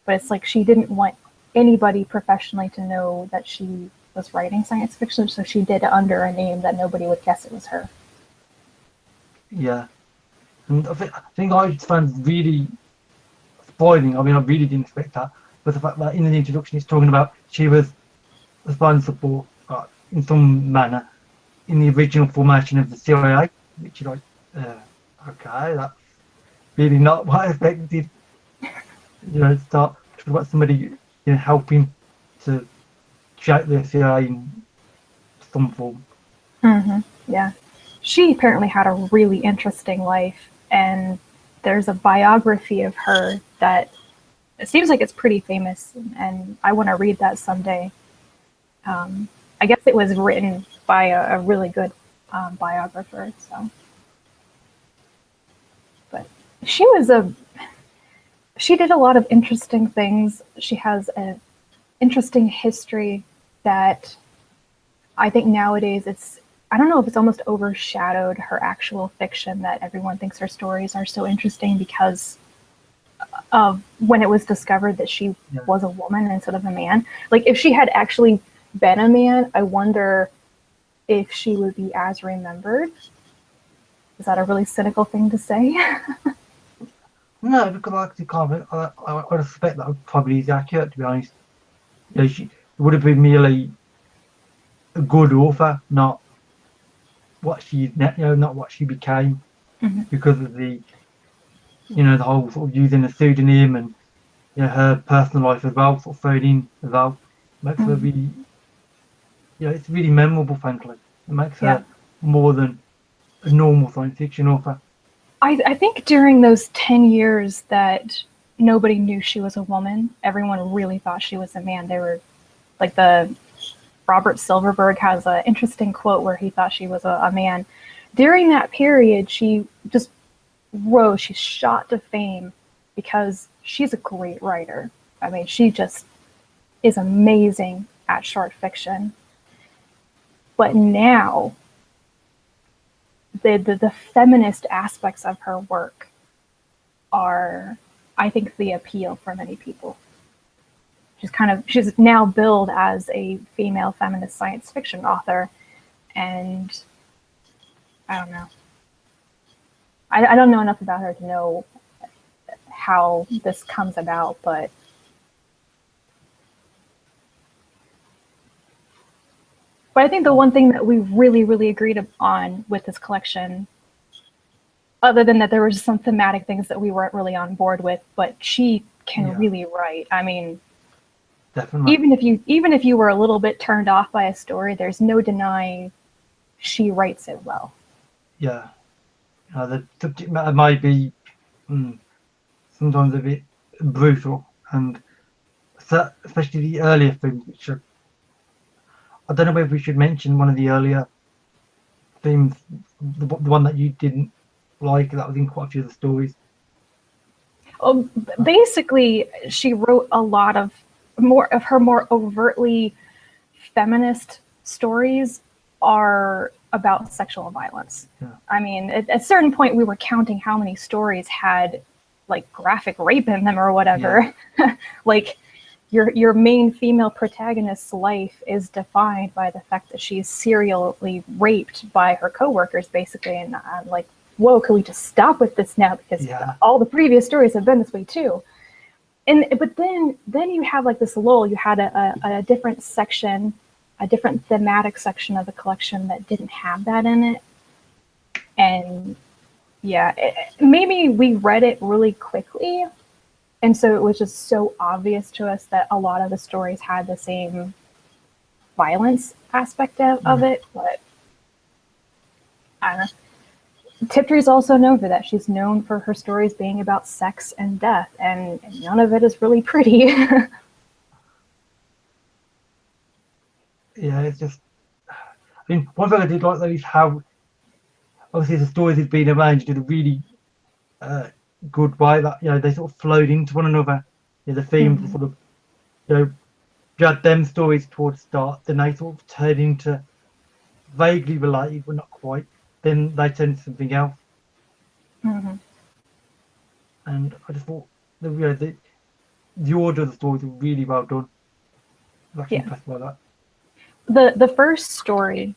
But it's like she didn't want anybody professionally to know that she was writing science fiction, so she did it under a name that nobody would guess it was her. Yeah. And I think I found really surprising. I mean, I really didn't expect that. But the fact that in the introduction it's talking about she was responsible in some manner in the original formation of the CIA, which is like, okay, that's really not what I expected. Start talking about somebody helping to shape the CIA in some form. Yeah. She apparently had a really interesting life, and there's a biography of her that it seems like it's pretty famous, and I want to read that someday. I guess it was written by a really good biographer. So, but she did a lot of interesting things. She has an interesting history that I think nowadays I don't know if it's almost overshadowed her actual fiction, that everyone thinks her stories are so interesting because of when it was discovered that she was a woman instead of a man. Like, if she had actually been a man, I wonder if she would be as remembered. Is that a really cynical thing to say? No, because I actually can't. I suspect that probably is accurate. To be honest, she would have been merely a good author, not what not what she became, Mm-hmm. because of the the whole sort of using a pseudonym and her personal life as well, sort of thrown in as well, makes her Mm-hmm. really it's really memorable. Frankly, it makes Yeah. her more than a normal science fiction author. I think during those 10 years that nobody knew she was a woman, everyone really thought she was a man. They were like the Robert Silverberg has an interesting quote where he thought she was a man. During that period, she just rose. She shot to fame because she's a great writer. I mean, she just is amazing at short fiction. But now, the feminist aspects of her work are, I think, the appeal for many people. She's now billed as a female feminist science fiction author, and I don't know. I don't know enough about her to know how this comes about, but I think the one thing that we really, really agreed on with this collection, other than that there were just some thematic things that we weren't really on board with, but she can really write. I mean, definitely. Even if you were a little bit turned off by a story, there's no denying she writes it well. Yeah. The subject matter might be sometimes a bit brutal, and especially the earlier films, which are, I don't know if we should mention one of the earlier themes, the one that you didn't like, that was in quite a few of the stories. Basically, she wrote a lot of her more overtly feminist stories are about sexual violence. Yeah. I mean, at a certain point, we were counting how many stories had like graphic rape in them or whatever. Yeah. Like your main female protagonist's life is defined by the fact that she's serially raped by her coworkers, basically, and like, whoa, can we just stop with this now? Because all the previous stories have been this way too. But then you have like this lull. You had a different section, a different thematic section of the collection that didn't have that in it. And maybe we read it really quickly, and so it was just so obvious to us that a lot of the stories had the same violence aspect of it. But I don't know. Tiptree is also known for that. She's known for her stories being about sex and death, and none of it is really pretty. Yeah, it's just, I mean, one thing I did like though is how obviously the stories had been arranged in a really good way, that they sort of flowed into one another. The themes were sort of, you had them stories towards the start, then they sort of turned into vaguely related, but not quite. Then they turned into something else. Mm-hmm. And I just thought the order of the stories were really well done. I was actually impressed by that. The first story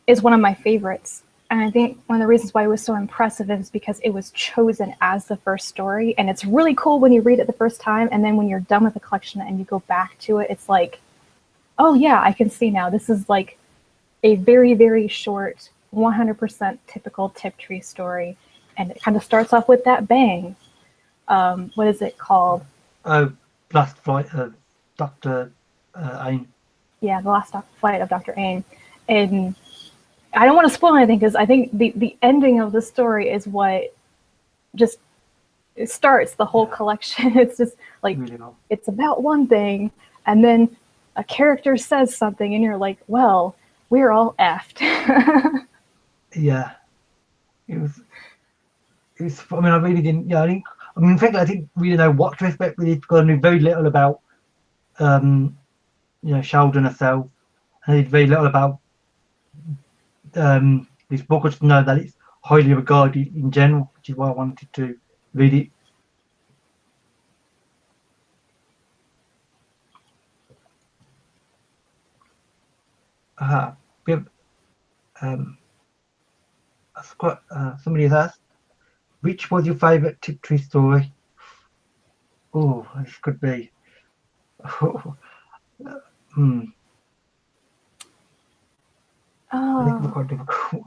is one of my favorites. And I think one of the reasons why it was so impressive is because it was chosen as the first story. And it's really cool when you read it the first time. And then when you're done with the collection and you go back to it, it's like, oh yeah, I can see now. This is like a very, very short, 100% typical Tiptree story. And it kind of starts off with that bang. What is it called? Last Flight of Dr. Ain. Yeah, The Last Flight of Dr. Ain. And I don't want to spoil anything because I think the ending of the story is what just starts the whole collection. It's just like, it's about one thing, and then a character says something, and you're like, well, we're all effed. Yeah. It was, I mean, I really didn't, in fact, I didn't really know what to expect with it, because I knew very little about, Sheldon herself, and I did very little about this book. I just know that it's highly regarded in general, which is why I wanted to read it. That's quite, somebody has asked, which was your favourite Tiptree story? Oh, this could be. I think it's quite difficult.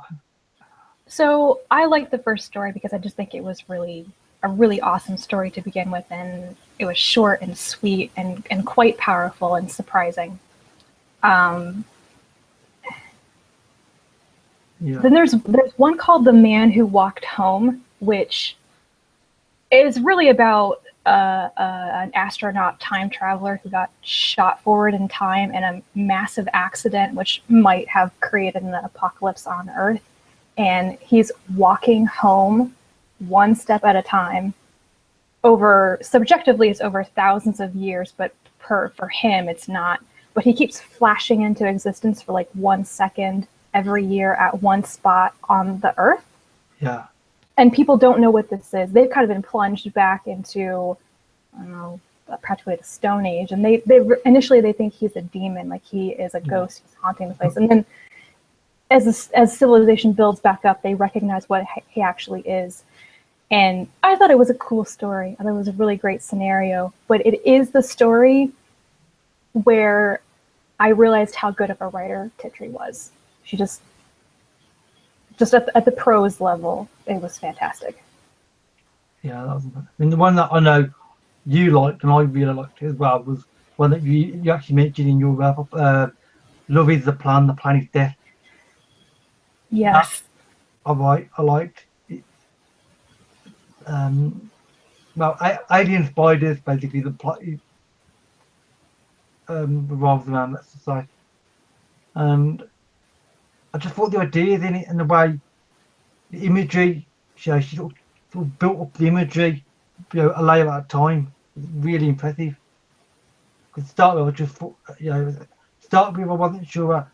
So I liked the first story because I just think it was really a really awesome story to begin with, and it was short and sweet and quite powerful and surprising. Then there's one called The Man Who Walked Home, which is really about an astronaut time traveler who got shot forward in time in a massive accident, which might have created an apocalypse on Earth. And he's walking home one step at a time subjectively it's over thousands of years, but for him it's not. But he keeps flashing into existence for like 1 second every year at one spot on the Earth. Yeah. And people don't know what this is. They've kind of been plunged back into, I don't know, practically the Stone Age. And they initially they think he's a demon, like he is a ghost who's haunting the place. And then as civilization builds back up, they recognize what he actually is. And I thought it was a cool story. I thought it was a really great scenario. But it is the story where I realized how good of a writer Tiptree was. She just at the prose level, it was fantastic. Yeah, that was, I mean, the one that I know you liked and I really liked it as well was one that you actually mentioned in your wrap up. Love is the plan is death. Yes. I liked it. Well, alien spiders, basically the plot revolves around that society, and I just thought the ideas in it and the way the imagery, she sort of built up the imagery, a layer at a time. It was really impressive. Because start with, I just thought, start with, I wasn't sure,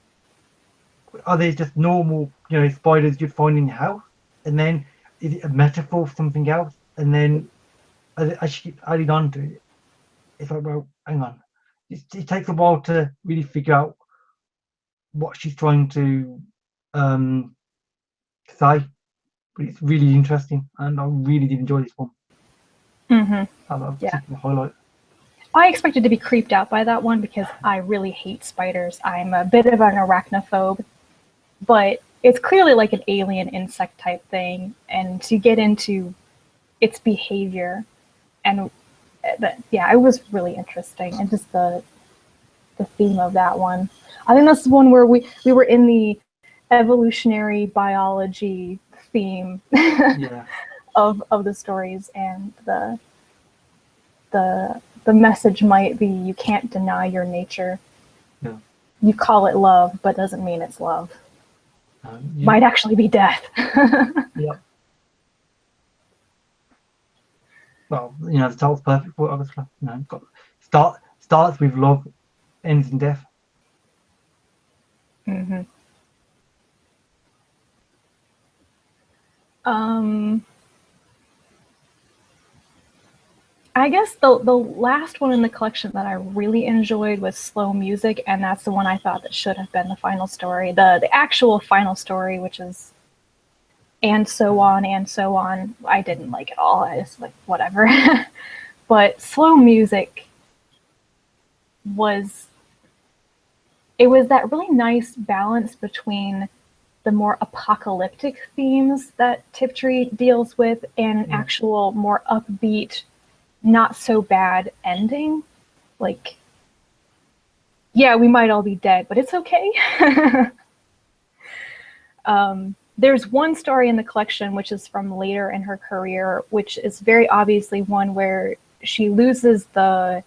are they just normal, spiders you'd find in your house? And then is it a metaphor for something else? And then as she keeps adding on to it, it's like, well, hang on. It takes a while to really figure out what she's trying to say, but it's really interesting, and I really did enjoy this one. Mm-hmm. That was a particular highlight. I expected to be creeped out by that one because I really hate spiders. I'm a bit of an arachnophobe, but it's clearly like an alien insect type thing, and to get into its behavior, and it was really interesting, and just the theme of that one. I think that's the one where we were in the evolutionary biology theme of the stories, and the message might be you can't deny your nature. Yeah. You call it love, but doesn't mean it's love. Might actually be death. Yeah. Well, the title's perfect for it, obviously. Starts with love, ends in death. Mm-hmm. I guess the last one in the collection that I really enjoyed was Slow Music, and that's the one I thought that should have been the final story. The actual final story, which is and so on, I didn't like at all. I just like, whatever. But Slow Music was that really nice balance between the more apocalyptic themes that Tiptree deals with and an actual more upbeat, not so bad ending. Like, yeah, we might all be dead, but it's okay. There's one story in the collection which is from later in her career, which is very obviously one where she loses the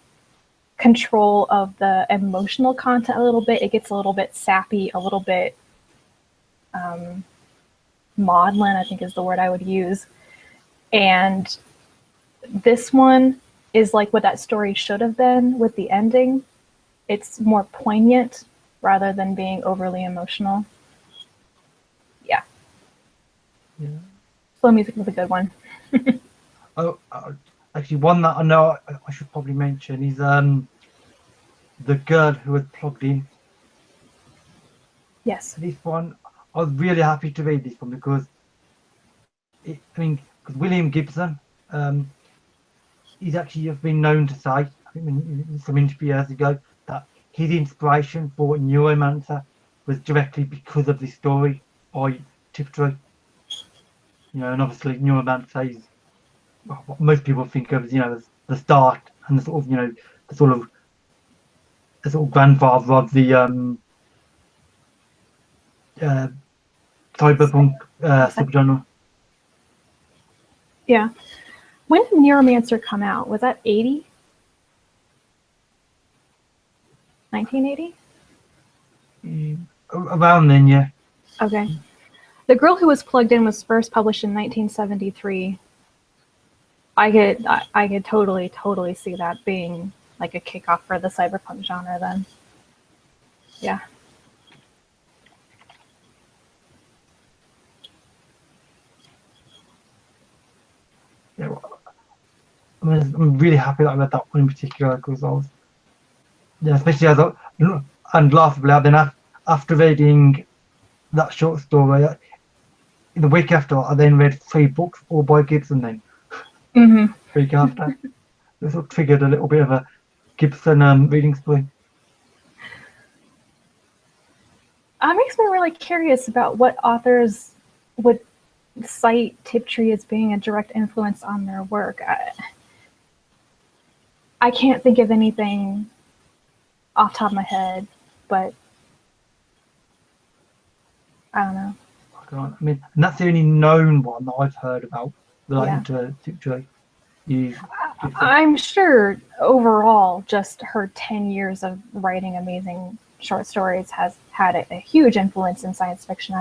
control of the emotional content a little bit. It gets a little bit sappy, a little bit maudlin, I think is the word I would use. And this one is like what that story should have been with the ending. It's more poignant rather than being overly emotional. Yeah. Slow Music was a good one. Actually, one that I know I should probably mention is The Girl Who Was Plugged In. Yes. This one, I was really happy to read this one because because William Gibson, he's actually have been known to say, I think in some interview years ago, that his inspiration for Neuromancer was directly because of this story by Tiptree. And obviously Neuromancer is what most people think of as, as the start and the sort of, the sort of grandfather of the cyberpunk subgenre. Yeah. When did Neuromancer come out? Was that 80? 1980? Around then, yeah. Okay. The Girl Who Was Plugged In was first published in 1973. I could totally see that being like a kickoff for the cyberpunk genre then. Yeah. Yeah, I'm really happy that I read that one in particular because I was, especially and laughably, then after reading that short story, the week after, I then read 3 books all by Gibson. Then Mm-hmm. week after, this sort of triggered a little bit of a Gibson reading spree. It makes me really curious about what authors would cite Tiptree as being a direct influence on their work. I can't think of anything off the top of my head, but I don't know. And that's the only known one that I've heard about relating to Tiptree. I'm sure overall, just her 10 years of writing amazing short stories has had a huge influence in science fiction.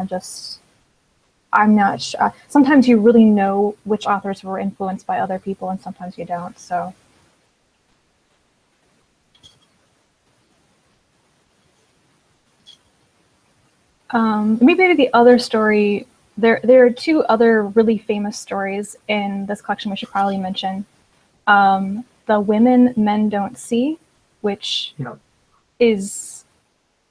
I'm not sure. Sometimes you really know which authors were influenced by other people, and sometimes you don't. So. Maybe the other story, there are 2 other really famous stories in this collection we should probably mention. The Women Men Don't See, which is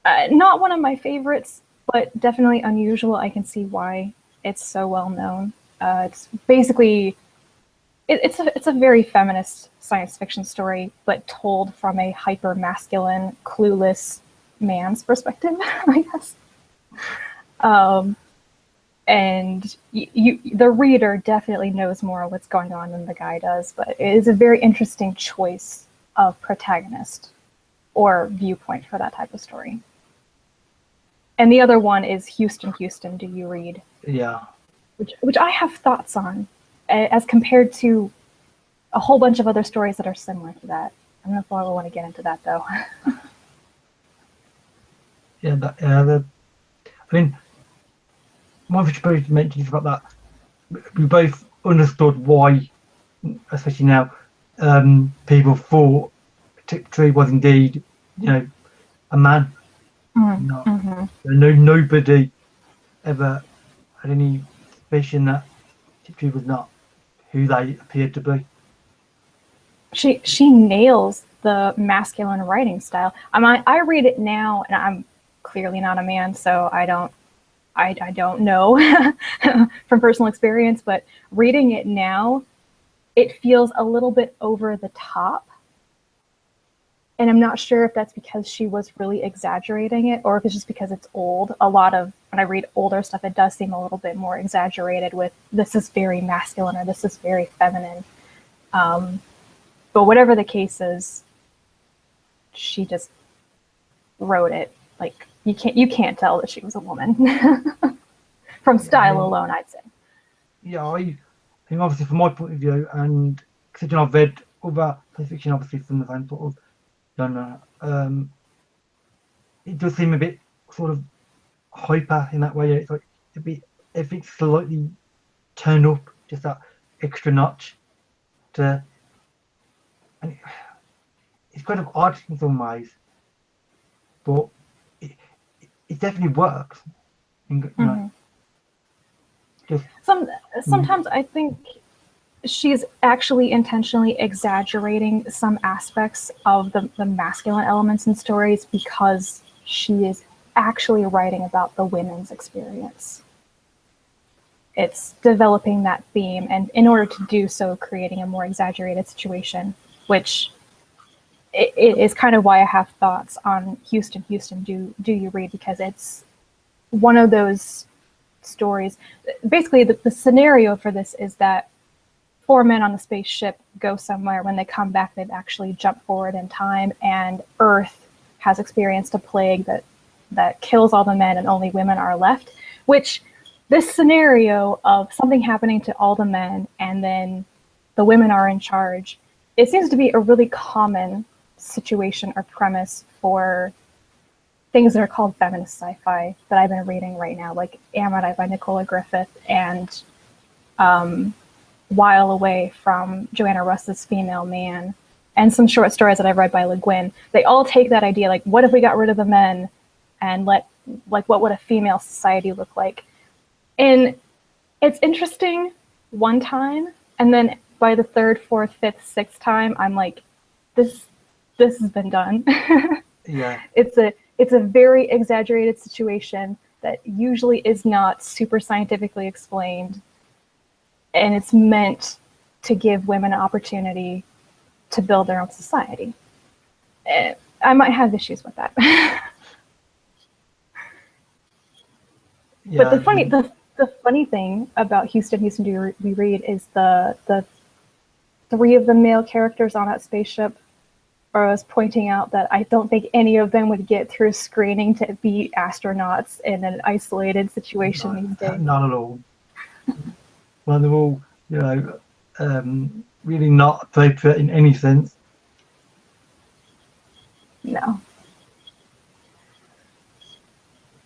not one of my favorites, but definitely unusual. I can see why it's so well known. It's basically, it's a very feminist science fiction story, but told from a hyper masculine, clueless man's perspective, I guess. And the reader definitely knows more what's going on than the guy does, but it is a very interesting choice of protagonist or viewpoint for that type of story. And the other one is Houston, Houston, Do You Read? Yeah. Which I have thoughts on, as compared to a whole bunch of other stories that are similar to that. I don't know if I want to get into that, though. One of you both mentioned about that. We both understood why, especially now, people thought Tiptree was indeed, a man. Nobody ever had any suspicion that Tiptree was not who they appeared to be. She nails the masculine writing style. I read it now, and I'm clearly not a man, so I don't know from personal experience, but reading it now, it feels a little bit over the top. And I'm not sure if that's because she was really exaggerating it, or if it's just because it's old. A lot of, when I read older stuff, it does seem a little bit more exaggerated with, this is very masculine, or this is very feminine. But whatever the case is, she just wrote it like, you can't tell that she was a woman from style alone, I'd say. Yeah, I think obviously from my point of view, and considering I've read other fiction obviously from the same sort of genre, it does seem a bit sort of hyper in that way. It's like if it's slightly turned up just that extra notch to, and it's kind of odd in some ways, but it definitely works. Sometimes I think she's actually intentionally exaggerating some aspects of the masculine elements in stories because she is actually writing about the women's experience. It's developing that theme, and in order to do so, creating a more exaggerated situation, which it is kind of why I have thoughts on Houston, do you read, because it's one of those stories. Basically, the scenario for this is that 4 men on the spaceship go somewhere. When they come back, they've actually jumped forward in time, and Earth has experienced a plague that kills all the men and only women are left, which this scenario of something happening to all the men and then the women are in charge, it seems to be a really common situation or premise for things that are called feminist sci-fi that I've been reading right now, like Amidite by Nicola Griffith and While Away from Joanna Russ's Female Man, and some short stories that I've read by Le Guin. They all take that idea, like, what if we got rid of the men and what would a female society look like? And it's interesting one time, and then by the third, fourth, fifth, sixth time, I'm like, this has been done. Yeah. It's a very exaggerated situation that usually is not super scientifically explained, and it's meant to give women an opportunity to build their own society. I might have issues with that. Yeah, but the funny thing about Houston, do we read is the 3 of the male characters on that spaceship. Or I was pointing out that I don't think any of them would get through screening to be astronauts in an isolated situation these days. Not at all. Well, they're all, really not appropriate in any sense. No.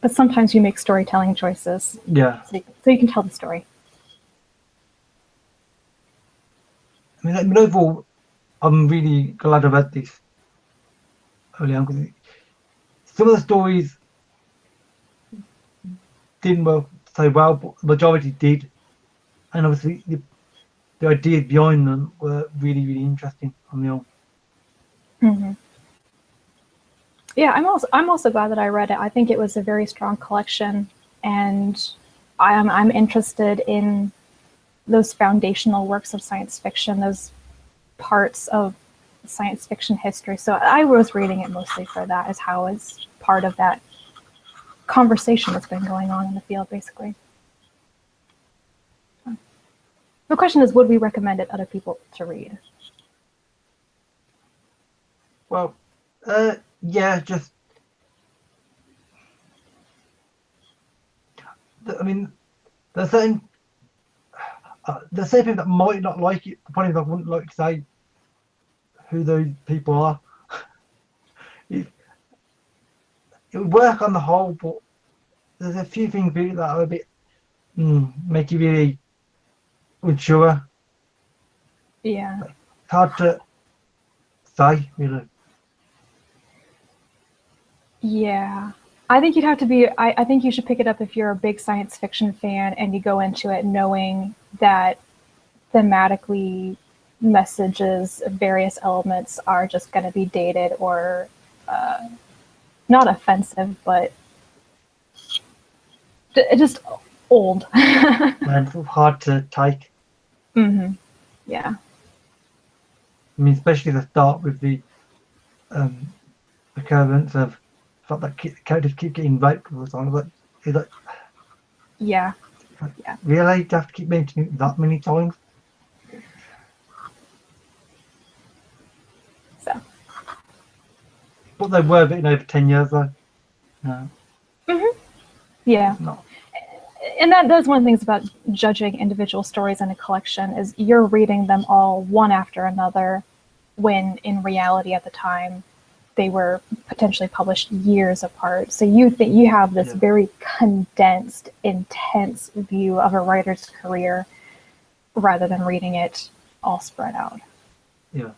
But sometimes you make storytelling choices. Yeah. So you can tell the story. I mean, overall, I'm really glad I read this early on, because some of the stories didn't work so well, but the majority did. And obviously, the ideas behind them were really, really interesting on the whole. Mm-hmm. Yeah, I'm also glad that I read it. I think it was a very strong collection, and I'm interested in those foundational works of science fiction, those parts of science fiction history. So I was reading it mostly for that, as how it's part of that conversation that's been going on in the field, basically. The question is, would we recommend it other people to read? Well, yeah, just, I mean, there's certain people that might not like it. The point is, I wouldn't like to say who those people are. It would work on the whole, but there's a few things really that are a bit make you really unsure. Yeah. It's hard to say, really. Yeah. I think you'd have to be, I think you should pick it up if you're a big science fiction fan and you go into it knowing that thematically messages, various elements are just going to be dated or not offensive, but just old. And it's hard to take. Mm-hmm. Yeah. I mean, especially the start with the occurrence of the fact that characters keep getting raped all the time. Like, Yeah. yeah. Really? Do you have to keep mentioning it that many times? So. But they were written over 10 years, though. No. Mm-hmm. Yeah. No. And that's one of the things about judging individual stories in a collection is you're reading them all one after another, when in reality at the time they were potentially published years apart. So you think you have this very condensed, intense view of a writer's career rather than reading it all spread out. Yeah.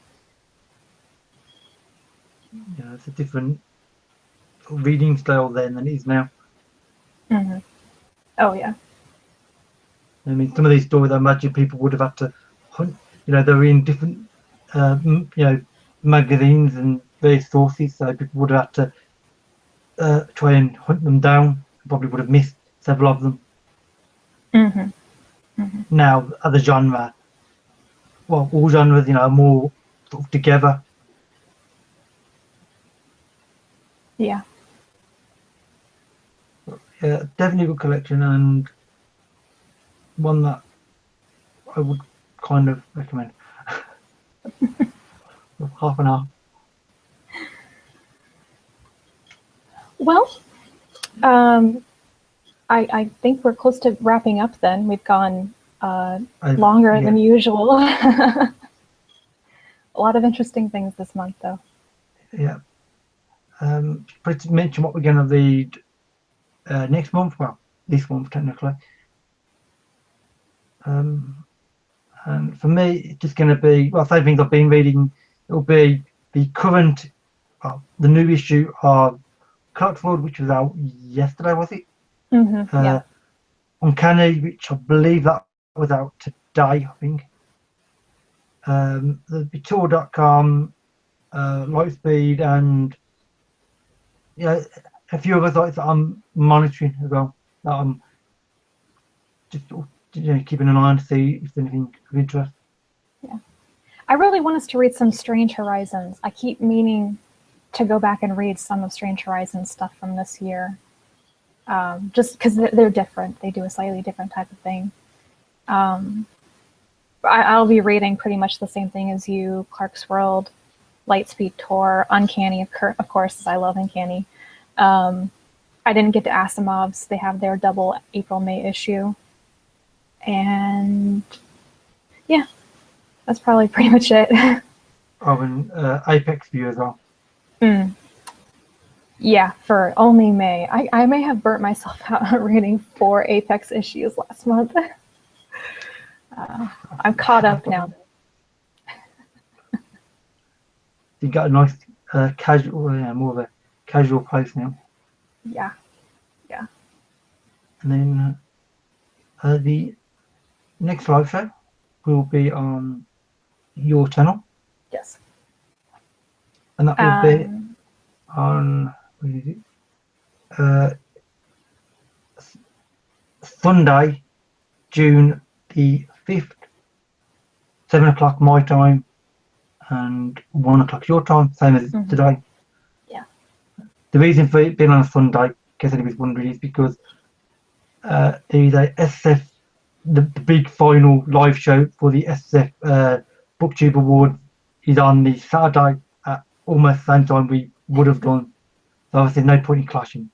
Yeah, it's a different reading style then than it is now. Mm-hmm. Oh, yeah. I mean, some of these stories, I imagine people would have had to hunt, they're in different, magazines and various sources, so people would have had to try and hunt them down. Probably would have missed several of them. Now, other genre, well, all genres, are more sort of together. Yeah. Yeah, definitely a good collection, and one that I would kind of recommend. Half an hour. Well, I think we're close to wrapping up then. We've gone longer than usual. A lot of interesting things this month, though. Yeah. Pretty mention what we're going to read next month. Well, this month, technically. And for me, it's just going to be, well, same things I've been reading. It'll be the current, the new issue of Clark's World, which was out yesterday, was it? Yeah. Uncanny, which I believe that was out today, I think. There'll be Tour.com, Lightspeed, and a few other sites that I'm monitoring as well. That I'm just keeping an eye on to see if there's anything of interest. Yeah. I really want us to read some Strange Horizons. I keep meaning to go back and read some of Strange Horizons stuff from this year. Just because they're different. They do a slightly different type of thing. I'll be reading pretty much the same thing as you, Clark's World, Lightspeed Tour, Uncanny, of course, I love Uncanny. I didn't get to Asimov's. They have their double April-May issue. And yeah, that's probably pretty much it. Oh, and Apex View as well. Yeah, for only May. I may have burnt myself out reading 4 Apex issues last month. I'm caught up now. You got a nice casual, more of a casual pace now. Yeah. And then the next live show will be on your channel. Yes. And that will be on Sunday, June the 5th, 7 o'clock my time and 1 o'clock your time, same as today. Yeah. The reason for it being on a Sunday, in case anybody's wondering, is because there is a SFF, the big final live show for the SFF BookTube Award is on the Saturday at almost the same time we would have done. So obviously no point in clashing.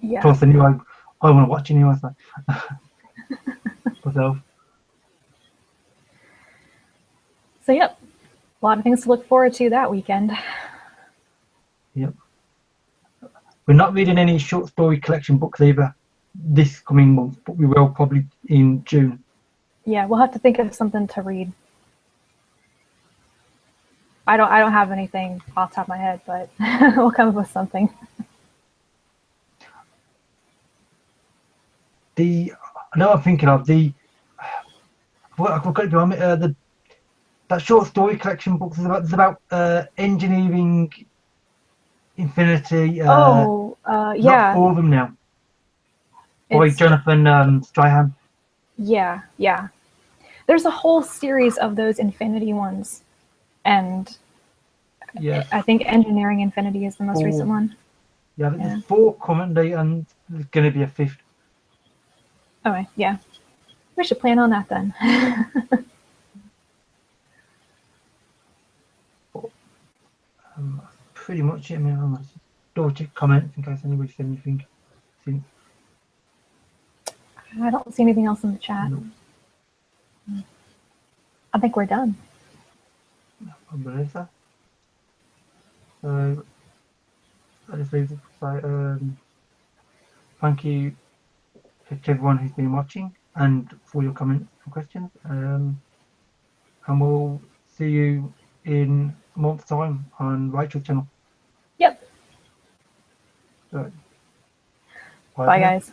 Yeah. Plus I knew I want to watch anyway, so myself. So yep, a lot of things to look forward to that weekend. Yep. We're not reading any short story collection books either this coming month, but we will probably in June. Yeah, we'll have to think of something to read. I don't have anything off the top of my head, but we'll come up with something. I know I'm thinking of that short story collection book is about engineering infinity. Yeah. Not 4 of them now. By Jonathan Strahan. Yeah. There's a whole series of those Infinity ones, and I think Engineering Infinity is the most recent one. Yeah, there's 4 currently, and there's going to be a 5th. Okay, yeah. We should plan on that then. Pretty much it. I mean, I'm going to double check comments in case anybody said anything. I don't see anything else in the chat. No. I think we're done. I believe so. So I just leave to say thank you to everyone who's been watching and for your comments and questions. And we'll see you in a month's time on Rachel's channel. Yep. So, bye guys.